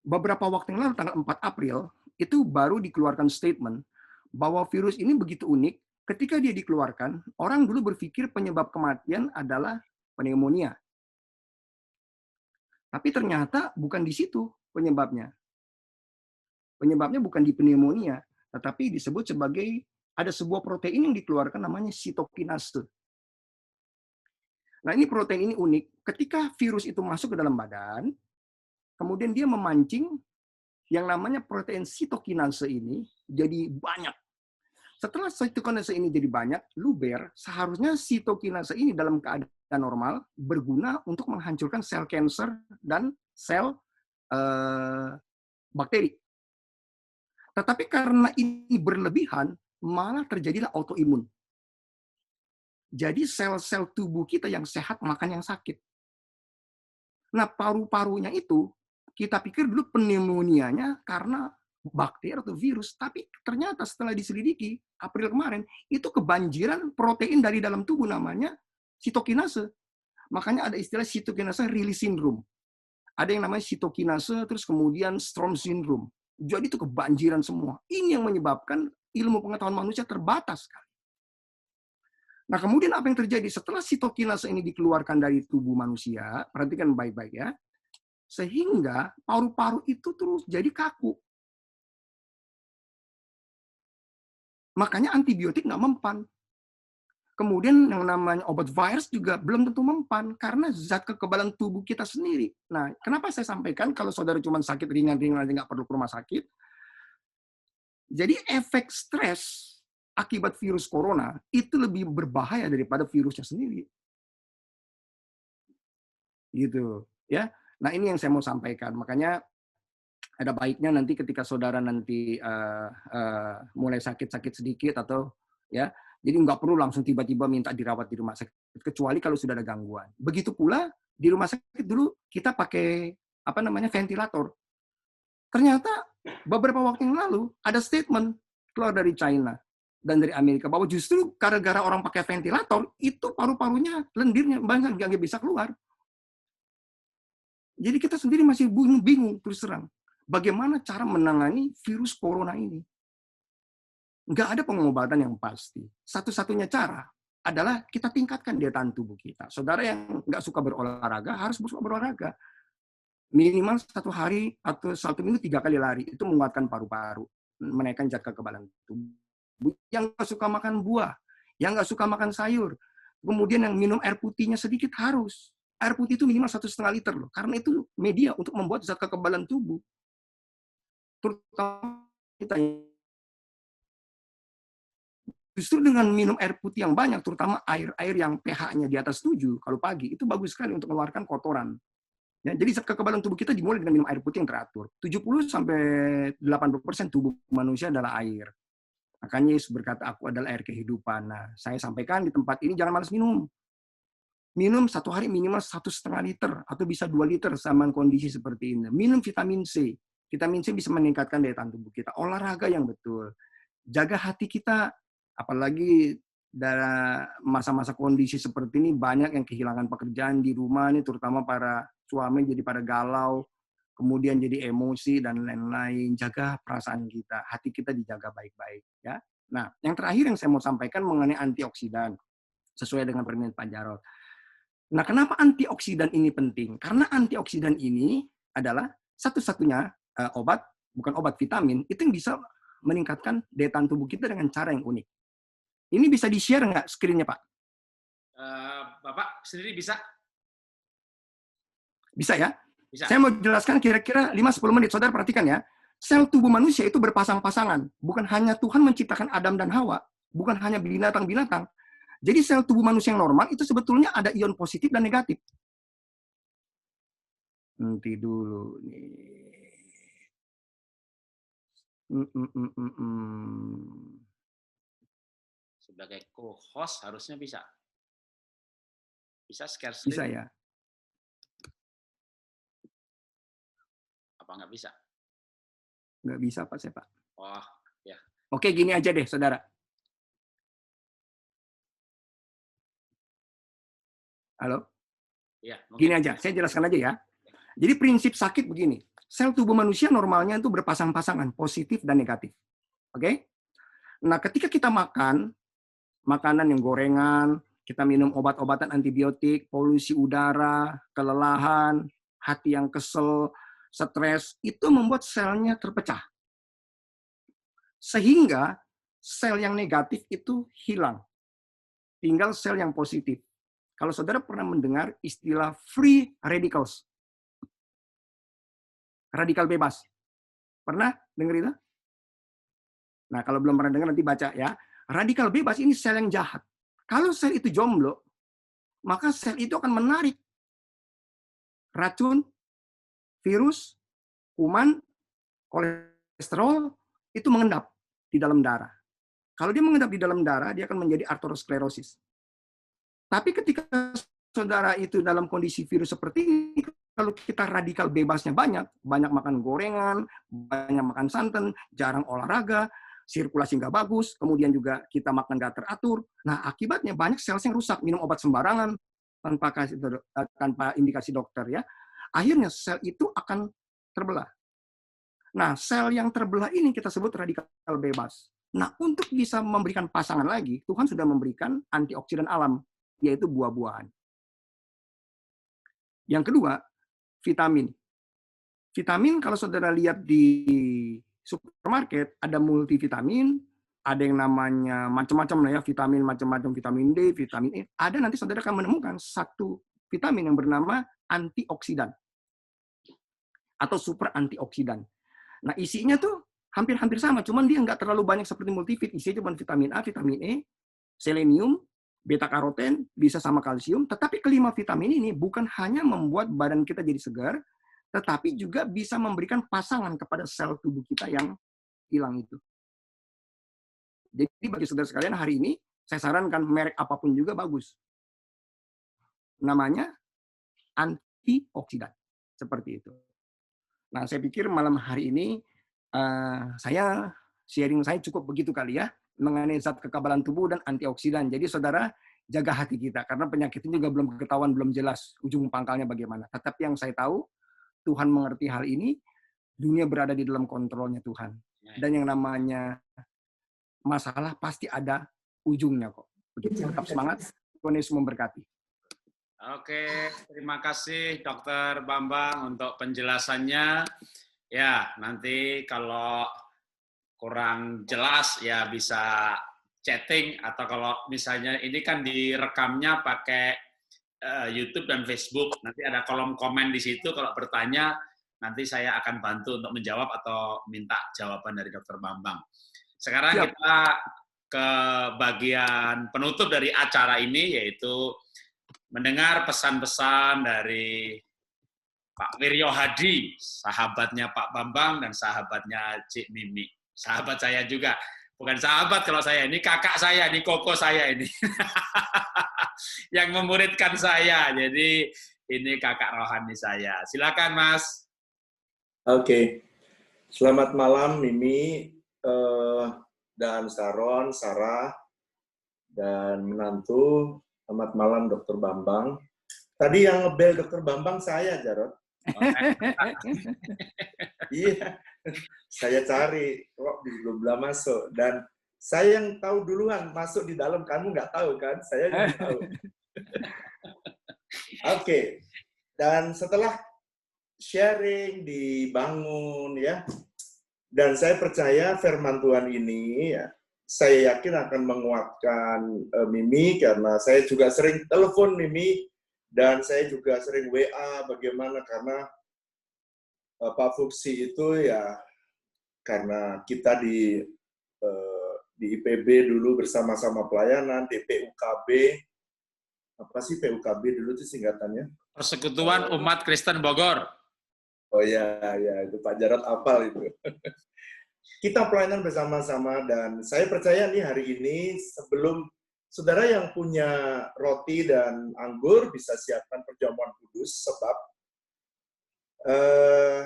beberapa waktu yang lalu, tanggal 4 April, itu baru dikeluarkan statement bahwa virus ini begitu unik, ketika dia dikeluarkan, orang dulu berpikir penyebab kematian adalah pneumonia. Tapi ternyata bukan di situ penyebabnya. Penyebabnya bukan di pneumonia, tetapi disebut sebagai ada sebuah protein yang dikeluarkan namanya sitokinase. Nah, ini protein ini unik. Ketika virus itu masuk ke dalam badan, kemudian dia memancing yang namanya protein sitokinase ini jadi banyak. Setelah sitokinase ini jadi banyak, luber, seharusnya sitokinase ini dalam keadaan normal berguna untuk menghancurkan sel kanker dan sel bakteri. Tetapi karena ini berlebihan, malah terjadilah autoimun. Jadi sel-sel tubuh kita yang sehat makan yang sakit. Nah, paru-parunya itu, kita pikir dulu pneumonia-nya karena bakteri atau virus, tapi ternyata setelah diselidiki, April kemarin, itu kebanjiran protein dari dalam tubuh namanya sitokinase. Makanya ada istilah sitokinase release syndrome. Ada yang namanya sitokinase, terus kemudian Strom syndrome. Jadi itu kebanjiran semua. Ini yang menyebabkan ilmu pengetahuan manusia terbatas sekali. Nah, kemudian apa yang terjadi setelah sitokinase ini dikeluarkan dari tubuh manusia, perhatikan baik-baik ya, sehingga paru-paru itu terus jadi kaku. Makanya antibiotik nggak mempan. Kemudian yang namanya obat virus juga belum tentu mempan, karena zat kekebalan tubuh kita sendiri. Nah, kenapa saya sampaikan kalau saudara cuma sakit ringan-ringan aja nggak perlu ke rumah sakit? Jadi efek stres akibat virus corona itu lebih berbahaya daripada virusnya sendiri. Gitu, ya. Nah, ini yang saya mau sampaikan. Makanya ada baiknya nanti ketika saudara nanti mulai sakit-sakit sedikit atau ya, jadi nggak perlu langsung tiba-tiba minta dirawat di rumah sakit, kecuali kalau sudah ada gangguan. Begitu pula di rumah sakit dulu kita pakai ventilator. Ternyata beberapa waktu yang lalu ada statement keluar dari China dan dari Amerika bahwa justru gara-gara orang pakai ventilator itu paru-parunya, lendirnya banyak nggak bisa keluar. Jadi kita sendiri masih bingung terus terang bagaimana cara menangani virus corona ini. Nggak ada pengobatan yang pasti. Satu-satunya cara adalah kita tingkatkan daya tahan tubuh kita. Saudara yang nggak suka berolahraga harus berolahraga. Minimal 1 hari atau 1 minggu 3 kali lari. Itu menguatkan paru-paru, menaikkan zat kekebalan tubuh. Yang nggak suka makan buah, yang nggak suka makan sayur, kemudian yang minum air putihnya sedikit harus. Air putih itu minimal 1,5 liter loh, karena itu media untuk membuat zat kekebalan tubuh. Terutama kita justru dengan minum air putih yang banyak, terutama air yang pH-nya di atas 7 kalau pagi, itu bagus sekali untuk mengeluarkan kotoran. Ya, jadi zat kekebalan tubuh kita dimulai dengan minum air putih yang teratur. 70-80% tubuh manusia adalah air. Makanya Yesus berkata, aku adalah air kehidupan. Nah, saya sampaikan di tempat ini jangan malas minum. Minum 1 hari minimal 1,5 liter atau bisa 2 liter sama kondisi seperti ini. Minum vitamin C. Vitamin C bisa meningkatkan daya tahan tubuh kita. Olahraga yang betul. Jaga hati kita. Apalagi dalam masa-masa kondisi seperti ini banyak yang kehilangan pekerjaan di rumah nih, terutama para suami jadi pada galau. Kemudian jadi emosi dan lain-lain. Jaga perasaan kita, hati kita dijaga baik-baik, ya. Nah, yang terakhir yang saya mau sampaikan mengenai antioksidan, sesuai dengan permintaan Pak Jarod. Nah, kenapa antioksidan ini penting? Karena antioksidan ini adalah satu-satunya obat, bukan obat, vitamin, itu yang bisa meningkatkan daya tahan tubuh kita dengan cara yang unik. Ini bisa di-share nggak screen-nya, Pak? Bapak sendiri bisa? Bisa ya? Bisa. Saya mau jelaskan kira-kira 5-10 menit. Saudara perhatikan ya. Sel tubuh manusia itu berpasang-pasangan. Bukan hanya Tuhan menciptakan Adam dan Hawa. Bukan hanya binatang-binatang. Jadi sel tubuh manusia yang normal itu sebetulnya ada ion positif dan negatif. Nanti dulu nih. Sebagai co-host harusnya bisa. Bisa share screen? Bisa ya. Apa nggak bisa? Nggak bisa, Pak, saya, Pak. Oh, ya. Oke, gini aja deh, saudara. Halo? Ya, gini aja, saya jelaskan aja ya. Jadi prinsip sakit begini. Sel tubuh manusia normalnya itu berpasang-pasangan, positif dan negatif. Oke? Nah, ketika kita makan makanan yang gorengan, kita minum obat-obatan antibiotik, polusi udara, kelelahan, hati yang kesel, stres, itu membuat selnya terpecah. Sehingga sel yang negatif itu hilang. Tinggal sel yang positif. Kalau saudara pernah mendengar istilah free radicals. radikal bebas. Pernah dengar itu? Nah, kalau belum pernah dengar nanti baca ya. Radikal bebas ini sel yang jahat. Kalau sel itu jomblo, maka sel itu akan menarik racun, virus, kuman, kolesterol itu mengendap di dalam darah. Kalau dia mengendap di dalam darah, dia akan menjadi aterosklerosis. Tapi ketika saudara itu dalam kondisi virus seperti ini, kalau kita radikal bebasnya banyak makan gorengan, banyak makan santan, jarang olahraga, sirkulasi nggak bagus, kemudian juga kita makan nggak teratur. Nah, akibatnya banyak sel yang rusak, minum obat sembarangan tanpa indikasi dokter ya. Akhirnya sel itu akan terbelah. Nah, sel yang terbelah ini kita sebut radikal bebas. Nah, untuk bisa memberikan pasangan lagi, Tuhan sudah memberikan antioksidan alam, yaitu buah-buahan. Yang kedua, vitamin. Vitamin kalau saudara lihat di supermarket, ada multivitamin, ada yang namanya macam-macam lah ya, vitamin macam-macam, vitamin D, vitamin E. Ada nanti saudara akan menemukan satu vitamin yang bernama antioksidan atau super antioksidan. Nah, isinya tuh hampir-hampir sama, cuman dia nggak terlalu banyak seperti multivit. Isinya cuma vitamin A, vitamin E, selenium, beta karoten, bisa sama kalsium. Tetapi kelima vitamin ini bukan hanya membuat badan kita jadi segar, tetapi juga bisa memberikan pasangan kepada sel tubuh kita yang hilang itu. Jadi bagi saudara sekalian, hari ini saya sarankan merek apapun juga bagus. Namanya antioksidan. Seperti itu. Nah, saya pikir malam hari ini sharing saya cukup begitu kali ya, mengenai zat kekebalan tubuh dan antioksidan. Jadi saudara, jaga hati kita, karena penyakit ini juga belum ketahuan, belum jelas ujung pangkalnya bagaimana. Tetapi yang saya tahu, Tuhan mengerti hal ini, dunia berada di dalam kontrolnya Tuhan. Dan yang namanya masalah pasti ada ujungnya kok. Begitu, tetap semangat, Tuhan Yesus memberkati. Oke, terima kasih Dokter Bambang untuk penjelasannya. Ya, nanti kalau kurang jelas ya bisa chatting, atau kalau misalnya ini kan direkamnya pakai YouTube dan Facebook, nanti ada kolom komen di situ, kalau bertanya nanti saya akan bantu untuk menjawab atau minta jawaban dari Dokter Bambang. Sekarang Siap. kita ke bagian penutup dari acara ini, yaitu mendengar pesan-pesan dari Pak Wiryo Hadi, sahabatnya Pak Bambang dan sahabatnya Cik Mimi. Sahabat saya juga. Bukan sahabat kalau saya, ini kakak saya, ini koko saya ini. Yang memuridkan saya. Jadi ini kakak rohani saya. Silakan Mas. Oke. Selamat malam Mimi dan Sharon, Sarah, dan menantu. Selamat malam Dr. Bambang. Tadi yang ngebel Dr. Bambang saya, Jarod. Iya, saya cari, kok belum masuk. Dan saya yang tahu duluan masuk di dalam, kamu nggak tahu kan? Saya yang tahu. Oke, dan setelah sharing, dibangun ya, dan saya percaya firman Tuhan ini ya, saya yakin akan menguatkan Mimi, karena saya juga sering telepon Mimi, dan saya juga sering WA bagaimana, karena Pak Fuksi itu ya, karena kita di IPB dulu bersama-sama pelayanan, di PUKB, apa sih PUKB dulu itu singkatannya? Persekutuan Umat Kristen Bogor. Oh ya, itu Pak Jarod hafal itu. Kita pelayanan bersama-sama, dan saya percaya nih hari ini, sebelum saudara yang punya roti dan anggur bisa siapkan perjamuan kudus, sebab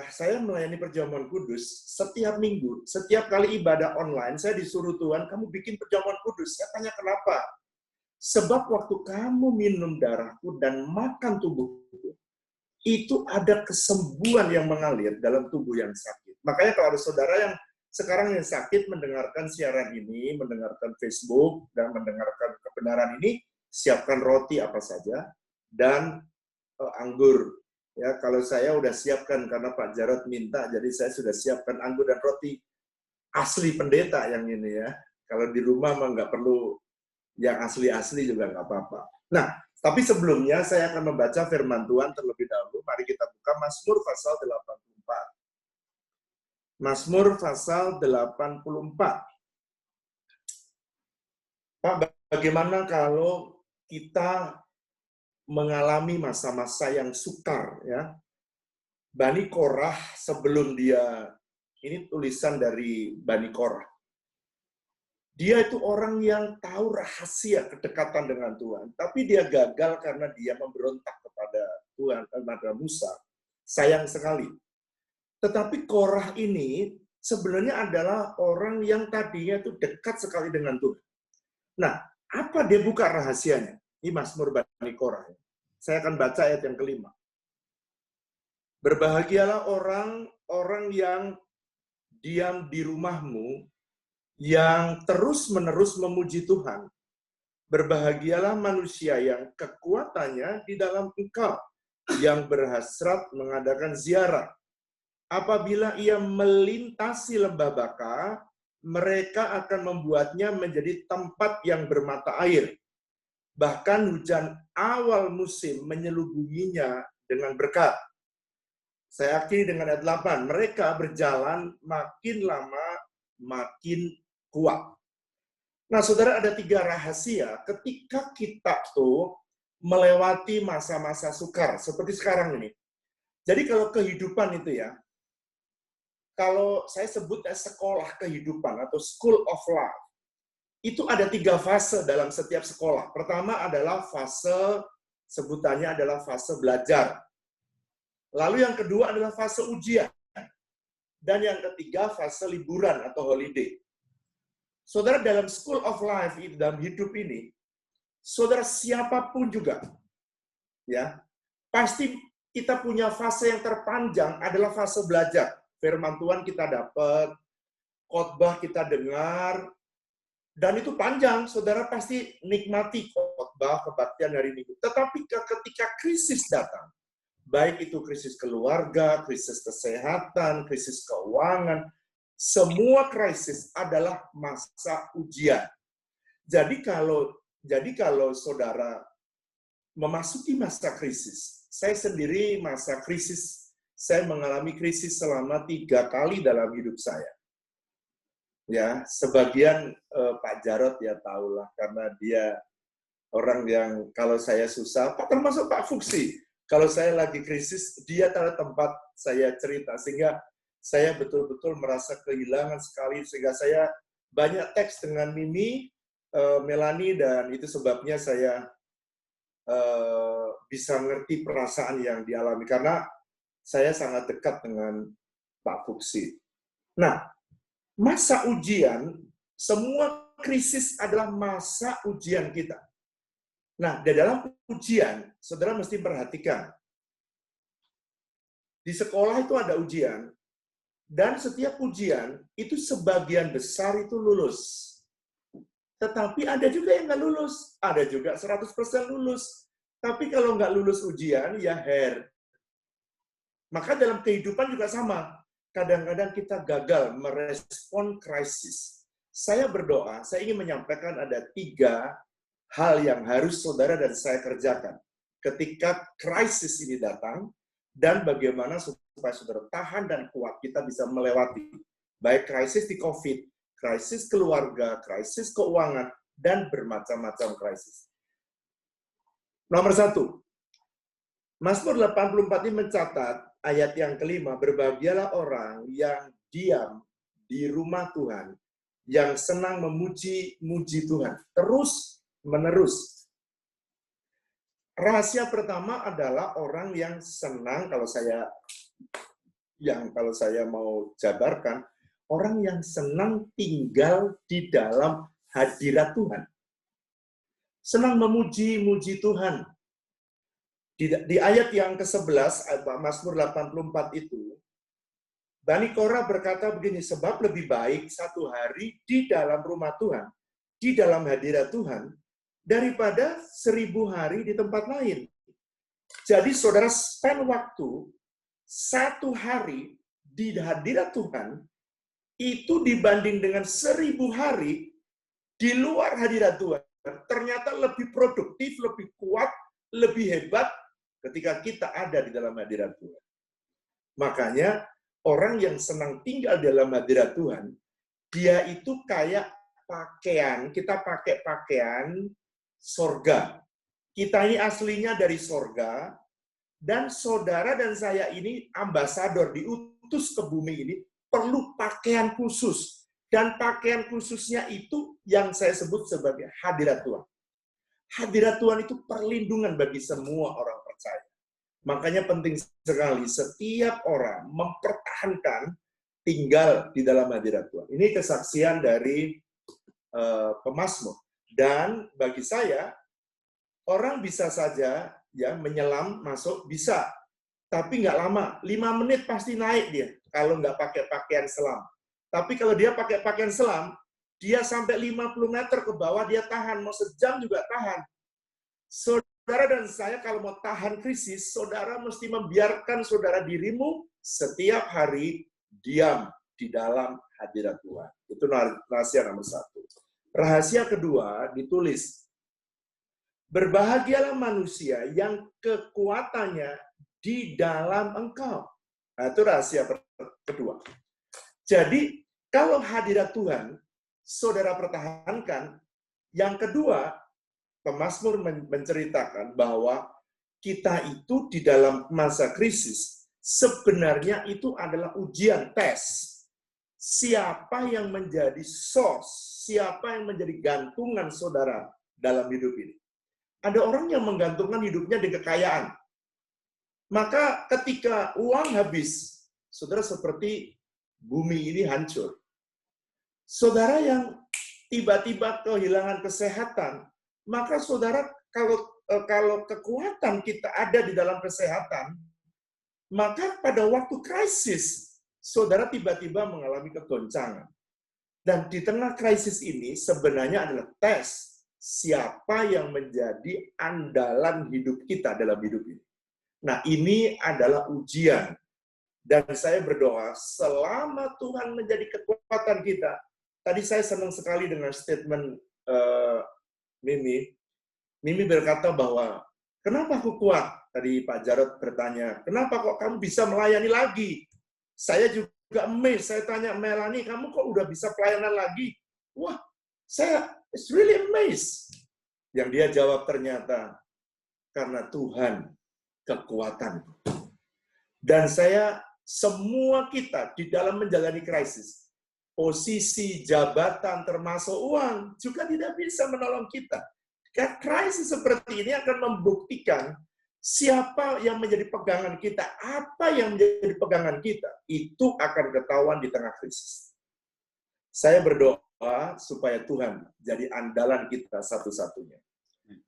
saya melayani perjamuan kudus setiap minggu, setiap kali ibadah online, saya disuruh Tuhan, kamu bikin perjamuan kudus. Saya tanya kenapa? Sebab waktu kamu minum darahku dan makan tubuhku, itu ada kesembuhan yang mengalir dalam tubuh yang sakit. Makanya kalau ada saudara yang sekarang yang sakit mendengarkan siaran ini, mendengarkan Facebook, dan mendengarkan kebenaran ini, siapkan roti apa saja, dan anggur. Ya, kalau saya udah siapkan karena Pak Jarod minta, jadi saya sudah siapkan anggur dan roti asli pendeta yang ini ya. Kalau di rumah mah nggak perlu yang asli-asli juga nggak apa-apa. Nah, tapi sebelumnya saya akan membaca firman Tuhan terlebih dahulu. Mari kita buka Mazmur pasal 84. Mazmur pasal 84. Pak, bagaimana kalau kita mengalami masa-masa yang sukar, ya? Bani Korah sebelum dia, ini tulisan dari Bani Korah. Dia itu orang yang tahu rahasia kedekatan dengan Tuhan, tapi dia gagal karena dia memberontak kepada Tuhan, kepada Musa. Sayang sekali. Tetapi Korah ini sebenarnya adalah orang yang tadinya itu dekat sekali dengan Tuhan. Nah, apa dia buka rahasianya? Ini Mazmur Bani Korah. Saya akan baca ayat yang kelima. Berbahagialah orang yang diam di rumahmu, yang terus-menerus memuji Tuhan. Berbahagialah manusia yang kekuatannya di dalam Engkau, yang berhasrat mengadakan ziarah. Apabila ia melintasi lembah Baka, mereka akan membuatnya menjadi tempat yang bermata air. Bahkan hujan awal musim menyelubunginya dengan berkat. Saya akhiri dengan ayat 8. Mereka berjalan makin lama makin kuat. Nah, saudara, ada 3 rahasia ketika kita tuh melewati masa-masa sukar, seperti sekarang ini. Jadi kalau kehidupan itu ya, kalau saya sebutnya sekolah kehidupan atau school of life, itu ada 3 fase dalam setiap sekolah. Pertama adalah fase, sebutannya adalah fase belajar. Lalu yang kedua adalah fase ujian. Dan yang ketiga fase liburan atau holiday. Saudara, dalam school of life, dalam hidup ini, saudara siapapun juga, ya, pasti kita punya fase yang terpanjang adalah fase belajar. Firman Tuhan kita dapat, khotbah kita dengar, dan itu panjang, saudara pasti nikmati khotbah, kebaktian hari Minggu. Tetapi ketika krisis datang, baik itu krisis keluarga, krisis kesehatan, krisis keuangan, semua krisis adalah masa ujian. Jadi kalau saudara memasuki masa krisis, saya sendiri masa krisis, saya mengalami krisis selama 3 kali dalam hidup saya. Ya, sebagian Pak Jarot ya tahulah karena dia orang yang kalau saya susah, termasuk Pak Fuksi, kalau saya lagi krisis, dia tahu tempat saya cerita sehingga saya betul-betul merasa kehilangan sekali sehingga saya banyak teks dengan Mimi, Melanie, dan itu sebabnya saya bisa ngerti perasaan yang dialami karena saya sangat dekat dengan Pak Fuksi. Nah, masa ujian, semua krisis adalah masa ujian kita. Nah, di dalam ujian, saudara mesti perhatikan. Di sekolah itu ada ujian, dan setiap ujian itu sebagian besar itu lulus. Tetapi ada juga yang nggak lulus, ada juga 100% lulus. Tapi kalau nggak lulus ujian, ya Maka dalam kehidupan juga sama. Kadang-kadang kita gagal merespon krisis. Saya berdoa, saya ingin menyampaikan ada 3 hal yang harus saudara dan saya kerjakan ketika krisis ini datang, dan bagaimana supaya saudara tahan dan kuat kita bisa melewati. Baik krisis di COVID, krisis keluarga, krisis keuangan, dan bermacam-macam krisis. Nomor 1, Mazmur 84 ini mencatat ayat yang kelima, berbahagialah orang yang diam di rumah Tuhan, yang senang memuji-muji Tuhan, terus menerus. Rahasia pertama adalah orang yang senang, kalau saya mau jabarkan, orang yang senang tinggal di dalam hadirat Tuhan. Senang memuji-muji Tuhan. Di ayat yang ke-11, Mazmur 84 itu, Bani Korah berkata begini, sebab lebih baik 1 hari di dalam rumah Tuhan, di dalam hadirat Tuhan, daripada 1000 hari di tempat lain. Jadi saudara spend waktu 1 hari di hadirat Tuhan, itu dibanding dengan 1000 hari di luar hadirat Tuhan, ternyata lebih produktif, lebih kuat, lebih hebat ketika kita ada di dalam hadirat Tuhan. Makanya orang yang senang tinggal dalam hadirat Tuhan, dia itu kayak pakaian, kita pakai pakaian sorga. Kita ini aslinya dari sorga, dan saudara dan saya ini ambasador diutus ke bumi ini, perlu pakaian khusus. Dan pakaian khususnya itu yang saya sebut sebagai hadirat Tuhan. Hadirat Tuhan itu perlindungan bagi semua orang percaya. Makanya penting sekali setiap orang mempertahankan tinggal di dalam hadirat Tuhan. Ini kesaksian dari pemazmur. Dan bagi saya, orang bisa saja ya menyelam masuk, bisa. Tapi nggak lama, 5 menit pasti naik dia kalau nggak pakai pakaian selam. Tapi kalau dia pakai pakaian selam, dia sampai 50 meter ke bawah, dia tahan. Mau sejam juga tahan. Saudara dan saya kalau mau tahan krisis, saudara mesti membiarkan saudara dirimu setiap hari diam di dalam hadirat Tuhan. Itu rahasia nomor 1. Rahasia kedua ditulis, berbahagialah manusia yang kekuatannya di dalam engkau. Nah, itu rahasia kedua. Jadi, kalau hadirat Tuhan, saudara pertahankan. Yang kedua, pemazmur menceritakan bahwa kita itu di dalam masa krisis, sebenarnya itu adalah ujian, tes. Siapa yang menjadi source, siapa yang menjadi gantungan saudara dalam hidup ini. Ada orang yang menggantungkan hidupnya di kekayaan. Maka ketika uang habis, saudara seperti bumi ini hancur. Saudara yang tiba-tiba kehilangan kesehatan, maka saudara kalau kekuatan kita ada di dalam kesehatan, maka pada waktu krisis, saudara tiba-tiba mengalami kegoncangan. Dan di tengah krisis ini sebenarnya adalah tes siapa yang menjadi andalan hidup kita dalam hidup ini. Nah, ini adalah ujian. Dan saya berdoa, selama Tuhan menjadi kekuatan kita, tadi saya senang sekali dengan statement Mimi. Mimi berkata bahwa, kenapa aku kuat? Tadi Pak Jarod bertanya, kenapa kok kamu bisa melayani lagi? Saya juga amazed, saya tanya, Melanie, kamu kok udah bisa pelayanan lagi? Wah, saya it's really amazed. Yang dia jawab ternyata, karena Tuhan kekuatanku. Dan semua kita di dalam menjalani krisis, posisi, jabatan, termasuk uang, juga tidak bisa menolong kita. Karena krisis seperti ini akan membuktikan siapa yang menjadi pegangan kita, apa yang menjadi pegangan kita, itu akan ketahuan di tengah krisis. Saya berdoa supaya Tuhan jadi andalan kita satu-satunya.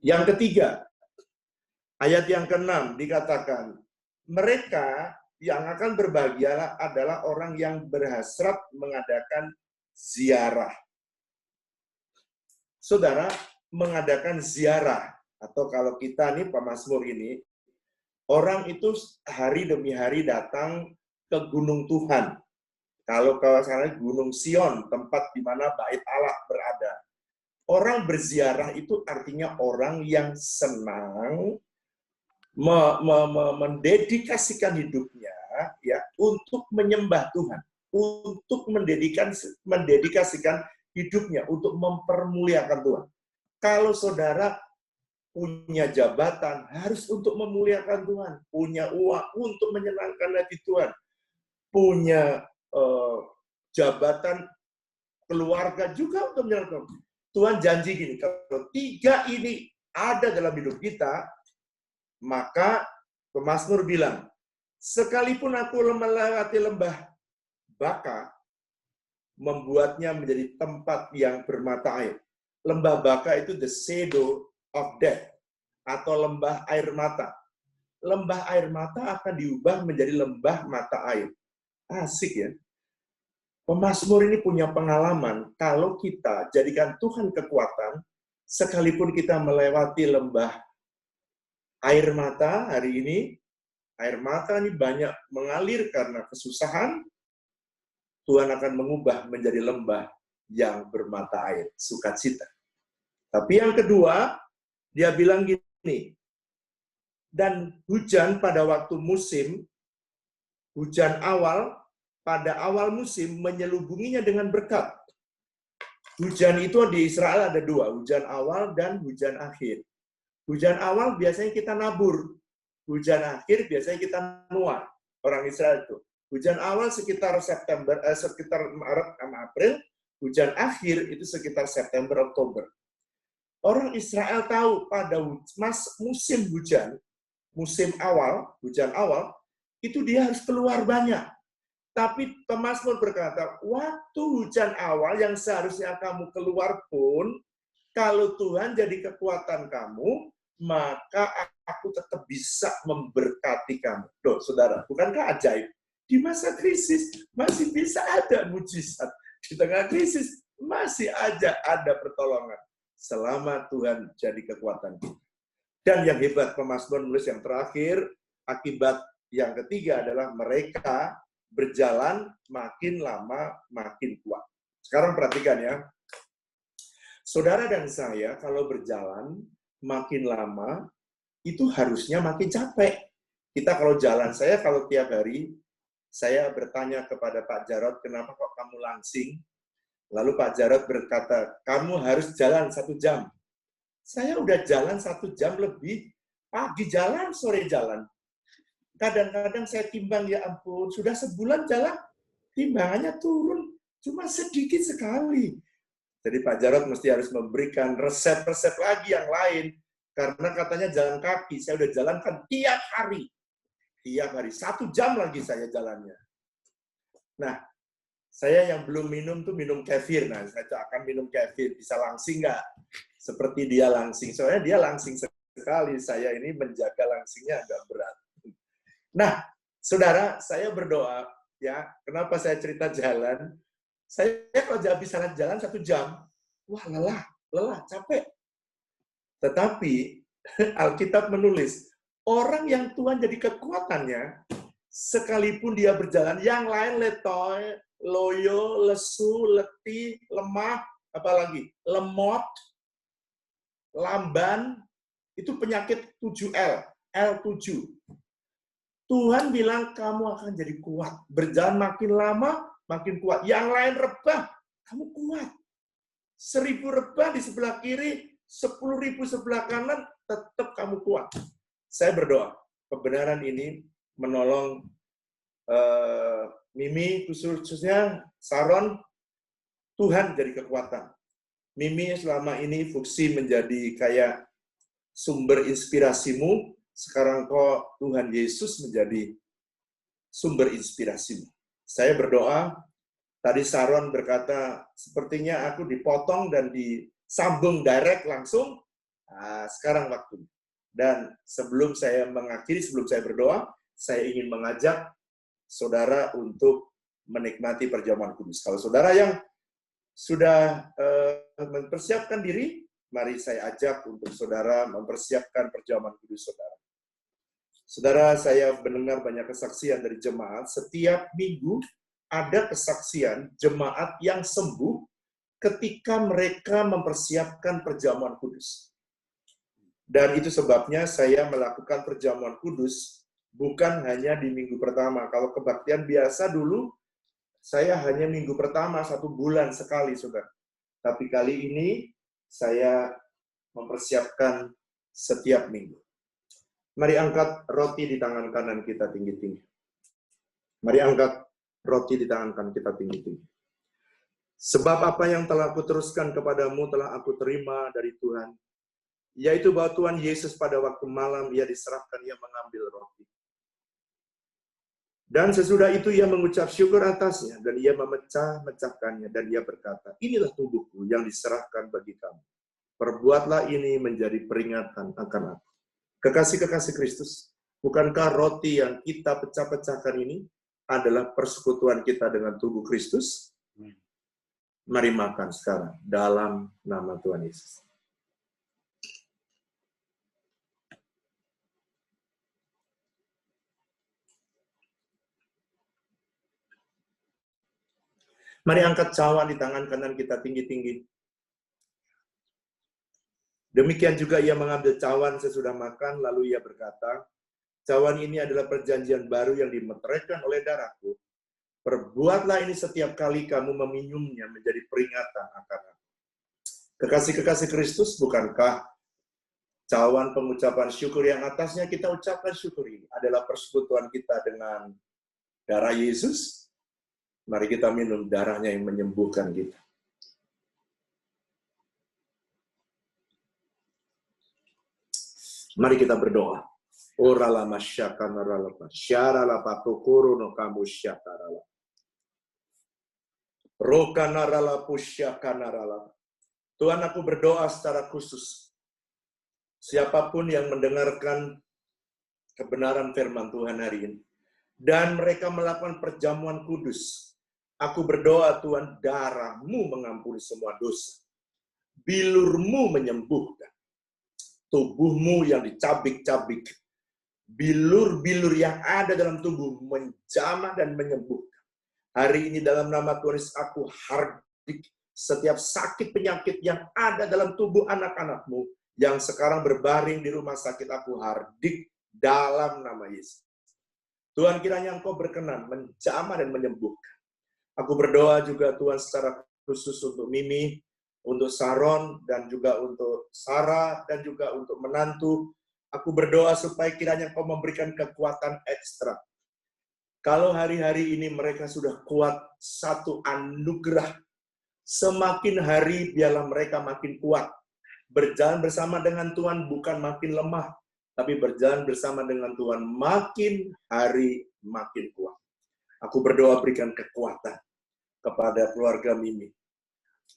Yang ketiga, ayat yang ke-6 dikatakan, mereka yang akan berbahagia adalah orang yang berhasrat mengadakan ziarah. Saudara, mengadakan ziarah, atau kalau kita nih pemazmur ini, orang itu hari demi hari datang ke gunung Tuhan. Kalau sekarang Gunung Sion, tempat di mana bait Allah berada. Orang berziarah itu artinya orang yang senang mendedikasikan hidupnya ya untuk menyembah Tuhan, untuk mendedikasikan hidupnya untuk mempermuliakan Tuhan. Kalau saudara punya jabatan harus untuk memuliakan Tuhan, punya uang untuk menyenangkan hati Tuhan, punya jabatan keluarga juga untuk menyenangkan Tuhan. Tuhan janji gini, kalau 3 ini ada dalam hidup kita, maka pemazmur bilang, sekalipun aku melewati lembah Baka, membuatnya menjadi tempat yang bermata air. Lembah Baka itu the shadow of death, atau lembah air mata. Lembah air mata akan diubah menjadi lembah mata air. Asik ya. Pemazmur ini punya pengalaman, kalau kita jadikan Tuhan kekuatan, sekalipun kita melewati lembah air mata hari ini, air mata ini banyak mengalir karena kesusahan, Tuhan akan mengubah menjadi lembah yang bermata air, sukacita. Tapi yang kedua, dia bilang gini, dan hujan pada waktu musim, hujan awal pada awal musim menyelubunginya dengan berkat. Hujan itu di Israel ada dua, hujan awal dan hujan akhir. Hujan awal biasanya kita nabur, hujan akhir biasanya kita nuai. Orang Israel itu. Hujan awal sekitar sekitar Maret sama April, hujan akhir itu sekitar September, Oktober. Orang Israel tahu pada musim hujan, musim awal, hujan awal, itu dia harus keluar banyak. Tapi pemazmur berkata, waktu hujan awal yang seharusnya kamu keluar pun, kalau Tuhan jadi kekuatan kamu, maka aku tetap bisa memberkati kamu. Loh, saudara, bukankah ajaib? Di masa krisis masih bisa ada mujizat. Di tengah krisis masih aja ada pertolongan. Selama Tuhan jadi kekuatan kita. Dan yang hebat, pemazmur menulis yang terakhir, akibat yang ketiga adalah mereka berjalan makin lama makin kuat. Sekarang perhatikan ya. Saudara dan saya kalau berjalan makin lama, itu harusnya makin capek. Kita kalau jalan, saya kalau tiap hari, saya bertanya kepada Pak Jarod, kenapa kok kamu langsing? Lalu Pak Jarod berkata, kamu harus jalan 1 jam. Saya udah jalan 1 jam lebih, pagi jalan, sore jalan. Kadang-kadang saya timbang, ya ampun, sudah sebulan jalan, timbangannya turun, cuma sedikit sekali. Jadi Pak Jarod mesti harus memberikan resep-resep lagi yang lain. Karena katanya jalan kaki, saya udah jalankan tiap hari. Tiap hari, 1 jam lagi saya jalannya. Nah, saya yang belum minum tuh minum kefir. Nah, saya akan minum kefir. Bisa langsing nggak? Seperti dia langsing. Soalnya dia langsing sekali. Saya ini menjaga langsingnya agak berat. Nah, saudara, saya berdoa. Ya, kenapa saya cerita jalan? Saya kalau habis jalan 1 jam, wah lelah, capek. Tetapi Alkitab menulis, orang yang Tuhan jadi kekuatannya, sekalipun dia berjalan, yang lain letoy, loyo, lesu, letih, lemah, apalagi lemot, lamban, itu penyakit 7L, L7. Tuhan bilang kamu akan jadi kuat, berjalan makin lama, makin kuat. Yang lain rebah, kamu kuat. 1000 rebah di sebelah kiri, 10.000 sebelah kanan, tetap kamu kuat. Saya berdoa, kebenaran ini menolong Mimi, khususnya Saron, Tuhan jadi kekuatan. Mimi selama ini fungsi menjadi kayak sumber inspirasimu, sekarang kok Tuhan Yesus menjadi sumber inspirasimu. Saya berdoa, tadi Saron berkata, sepertinya aku dipotong dan disambung direct langsung, nah, sekarang waktunya. Dan sebelum saya mengakhiri, sebelum saya berdoa, saya ingin mengajak saudara untuk menikmati perjamuan kudus. Kalau saudara yang sudah mempersiapkan diri, mari saya ajak untuk saudara mempersiapkan perjamuan kudus saudara. Saudara, saya mendengar banyak kesaksian dari jemaat. Setiap minggu ada kesaksian jemaat yang sembuh ketika mereka mempersiapkan perjamuan kudus. Dan itu sebabnya saya melakukan perjamuan kudus bukan hanya di minggu pertama. Kalau kebaktian biasa dulu, saya hanya minggu pertama 1 bulan sekali, saudara. Tapi kali ini saya mempersiapkan setiap minggu. Mari angkat roti di tangan kanan kita tinggi-tinggi. Mari angkat roti di tangan kanan kita tinggi-tinggi. Sebab apa yang telah aku teruskan kepadamu telah aku terima dari Tuhan, yaitu bahwa Tuhan Yesus pada waktu malam ia diserahkan, ia mengambil roti. Dan sesudah itu ia mengucap syukur atasnya, dan ia memecah-mecahkannya, dan ia berkata, inilah tubuhku yang diserahkan bagi kamu. Perbuatlah ini menjadi peringatan akan aku. Kekasih-kekasih Kristus, bukankah roti yang kita pecah-pecahkan ini adalah persekutuan kita dengan tubuh Kristus? Mari makan sekarang dalam nama Tuhan Yesus. Mari angkat cawan di tangan kanan kita tinggi-tinggi. Demikian juga ia mengambil cawan sesudah makan, lalu ia berkata, cawan ini adalah perjanjian baru yang dimeteraikan oleh darahku. Perbuatlah ini setiap kali kamu meminumnya menjadi peringatan akan aku. Kekasih-kekasih Kristus, bukankah cawan pengucapan syukur yang atasnya kita ucapkan syukur ini adalah persekutuan kita dengan darah Yesus? Mari kita minum darahnya yang menyembuhkan kita. Mari kita berdoa. Orala masyakana ralapa, syarala patokoro no kamu syakarala. Rokana rala pusyakana rala. Tuhan, aku berdoa secara khusus. Siapapun yang mendengarkan kebenaran firman Tuhan hari ini, dan mereka melakukan perjamuan kudus, aku berdoa Tuhan, darah-Mu mengampuni semua dosa. Bilur-Mu menyembuhkan. Tubuh-Mu yang dicabik-cabik, bilur-bilur yang ada dalam tubuh menjamah dan menyembuhkan. Hari ini dalam nama Tuhan Yesus, aku hardik setiap sakit penyakit yang ada dalam tubuh anak-anak-Mu yang sekarang berbaring di rumah sakit, aku hardik dalam nama Yesus. Tuhan, kiranya Engkau berkenan menjamah dan menyembuhkan. Aku berdoa juga Tuhan secara khusus untuk Mimi, untuk Saron, dan juga untuk Sarah, dan juga untuk menantu. Aku berdoa supaya kiranya Engkau memberikan kekuatan ekstra. Kalau hari-hari ini mereka sudah kuat, satu anugerah. Semakin hari biarlah mereka makin kuat. Berjalan bersama dengan Tuhan bukan makin lemah, tapi berjalan bersama dengan Tuhan makin hari makin kuat. Aku berdoa berikan kekuatan kepada keluarga Mimi.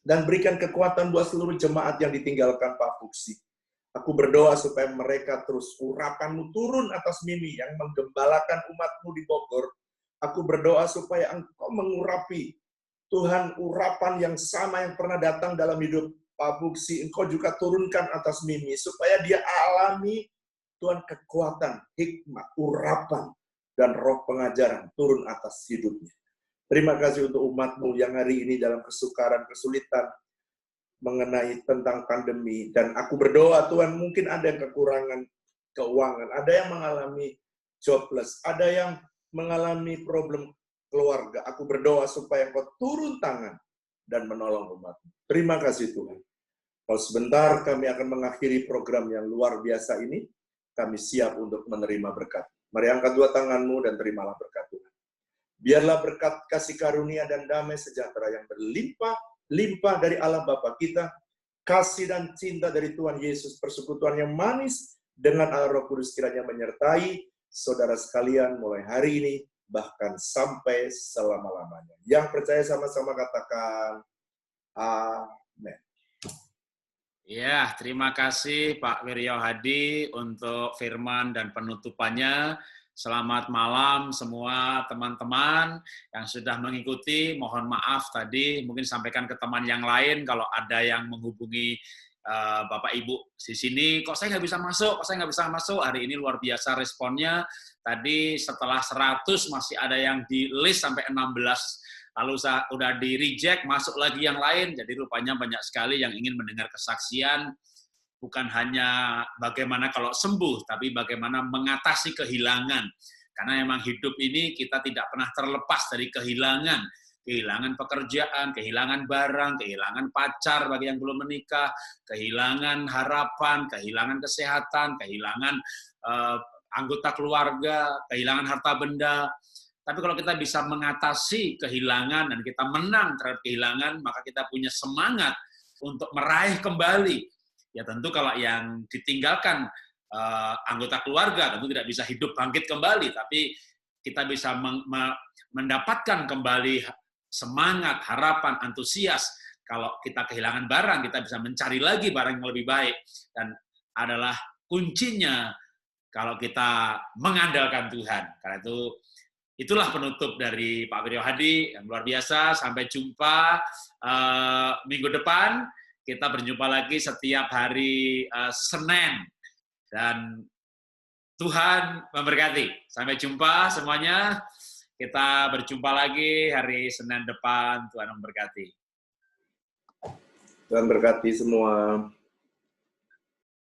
Dan berikan kekuatan buat seluruh jemaat yang ditinggalkan Pak Fuksi. Aku berdoa supaya mereka terus urapan-Mu turun atas Mimi yang menggembalakan umat-Mu di Bogor. Aku berdoa supaya Engkau mengurapi Tuhan urapan yang sama yang pernah datang dalam hidup Pak Fuksi. Engkau juga turunkan atas Mimi supaya dia alami Tuhan kekuatan, hikmat, urapan, dan roh pengajaran turun atas hidupnya. Terima kasih untuk umat-Mu yang hari ini dalam kesukaran, kesulitan, mengenai tentang pandemi. Dan aku berdoa Tuhan, mungkin ada yang kekurangan keuangan, ada yang mengalami jobless, ada yang mengalami problem keluarga. Aku berdoa supaya Engkau turun tangan dan menolong umat-Mu. Terima kasih Tuhan. Kalau sebentar kami akan mengakhiri program yang luar biasa ini, kami siap untuk menerima berkat. Mari angkat dua tanganmu dan terimalah berkat Tuhan. Biarlah berkat kasih karunia dan damai sejahtera yang berlimpah dari Allah Bapa kita, kasih dan cinta dari Tuhan Yesus, persekutuan yang manis dengan Allah Roh Kudus kiranya menyertai saudara sekalian mulai hari ini, bahkan sampai selama-lamanya. Yang percaya sama-sama katakan, amin. Ya, terima kasih Pak Wiryo Hadi untuk firman dan penutupannya. Selamat malam semua teman-teman yang sudah mengikuti. Mohon maaf tadi, mungkin sampaikan ke teman yang lain kalau ada yang menghubungi Bapak Ibu di sini. Kok saya nggak bisa masuk? Kok saya nggak bisa masuk? Hari ini luar biasa responnya. Tadi setelah 100 masih ada yang di list sampai 16. Lalu udah di reject, masuk lagi yang lain. Jadi rupanya banyak sekali yang ingin mendengar kesaksian. Bukan hanya bagaimana kalau sembuh, tapi bagaimana mengatasi kehilangan. Karena memang hidup ini kita tidak pernah terlepas dari kehilangan. Kehilangan pekerjaan, kehilangan barang, kehilangan pacar bagi yang belum menikah, kehilangan harapan, kehilangan kesehatan, kehilangan anggota keluarga, kehilangan harta benda. Tapi kalau kita bisa mengatasi kehilangan dan kita menang terhadap kehilangan, maka kita punya semangat untuk meraih kembali. Ya tentu kalau yang ditinggalkan anggota keluarga tentu tidak bisa hidup bangkit kembali, tapi kita bisa mendapatkan kembali semangat, harapan, antusias. Kalau kita kehilangan barang, kita bisa mencari lagi barang yang lebih baik. Dan adalah kuncinya kalau kita mengandalkan Tuhan. Karena itulah penutup dari Pak Wiryo Hadi yang luar biasa. Sampai jumpa minggu depan. Kita berjumpa lagi setiap hari Senin. Dan Tuhan memberkati. Sampai jumpa semuanya. Kita berjumpa lagi hari Senin depan. Tuhan memberkati. Tuhan berkati semua.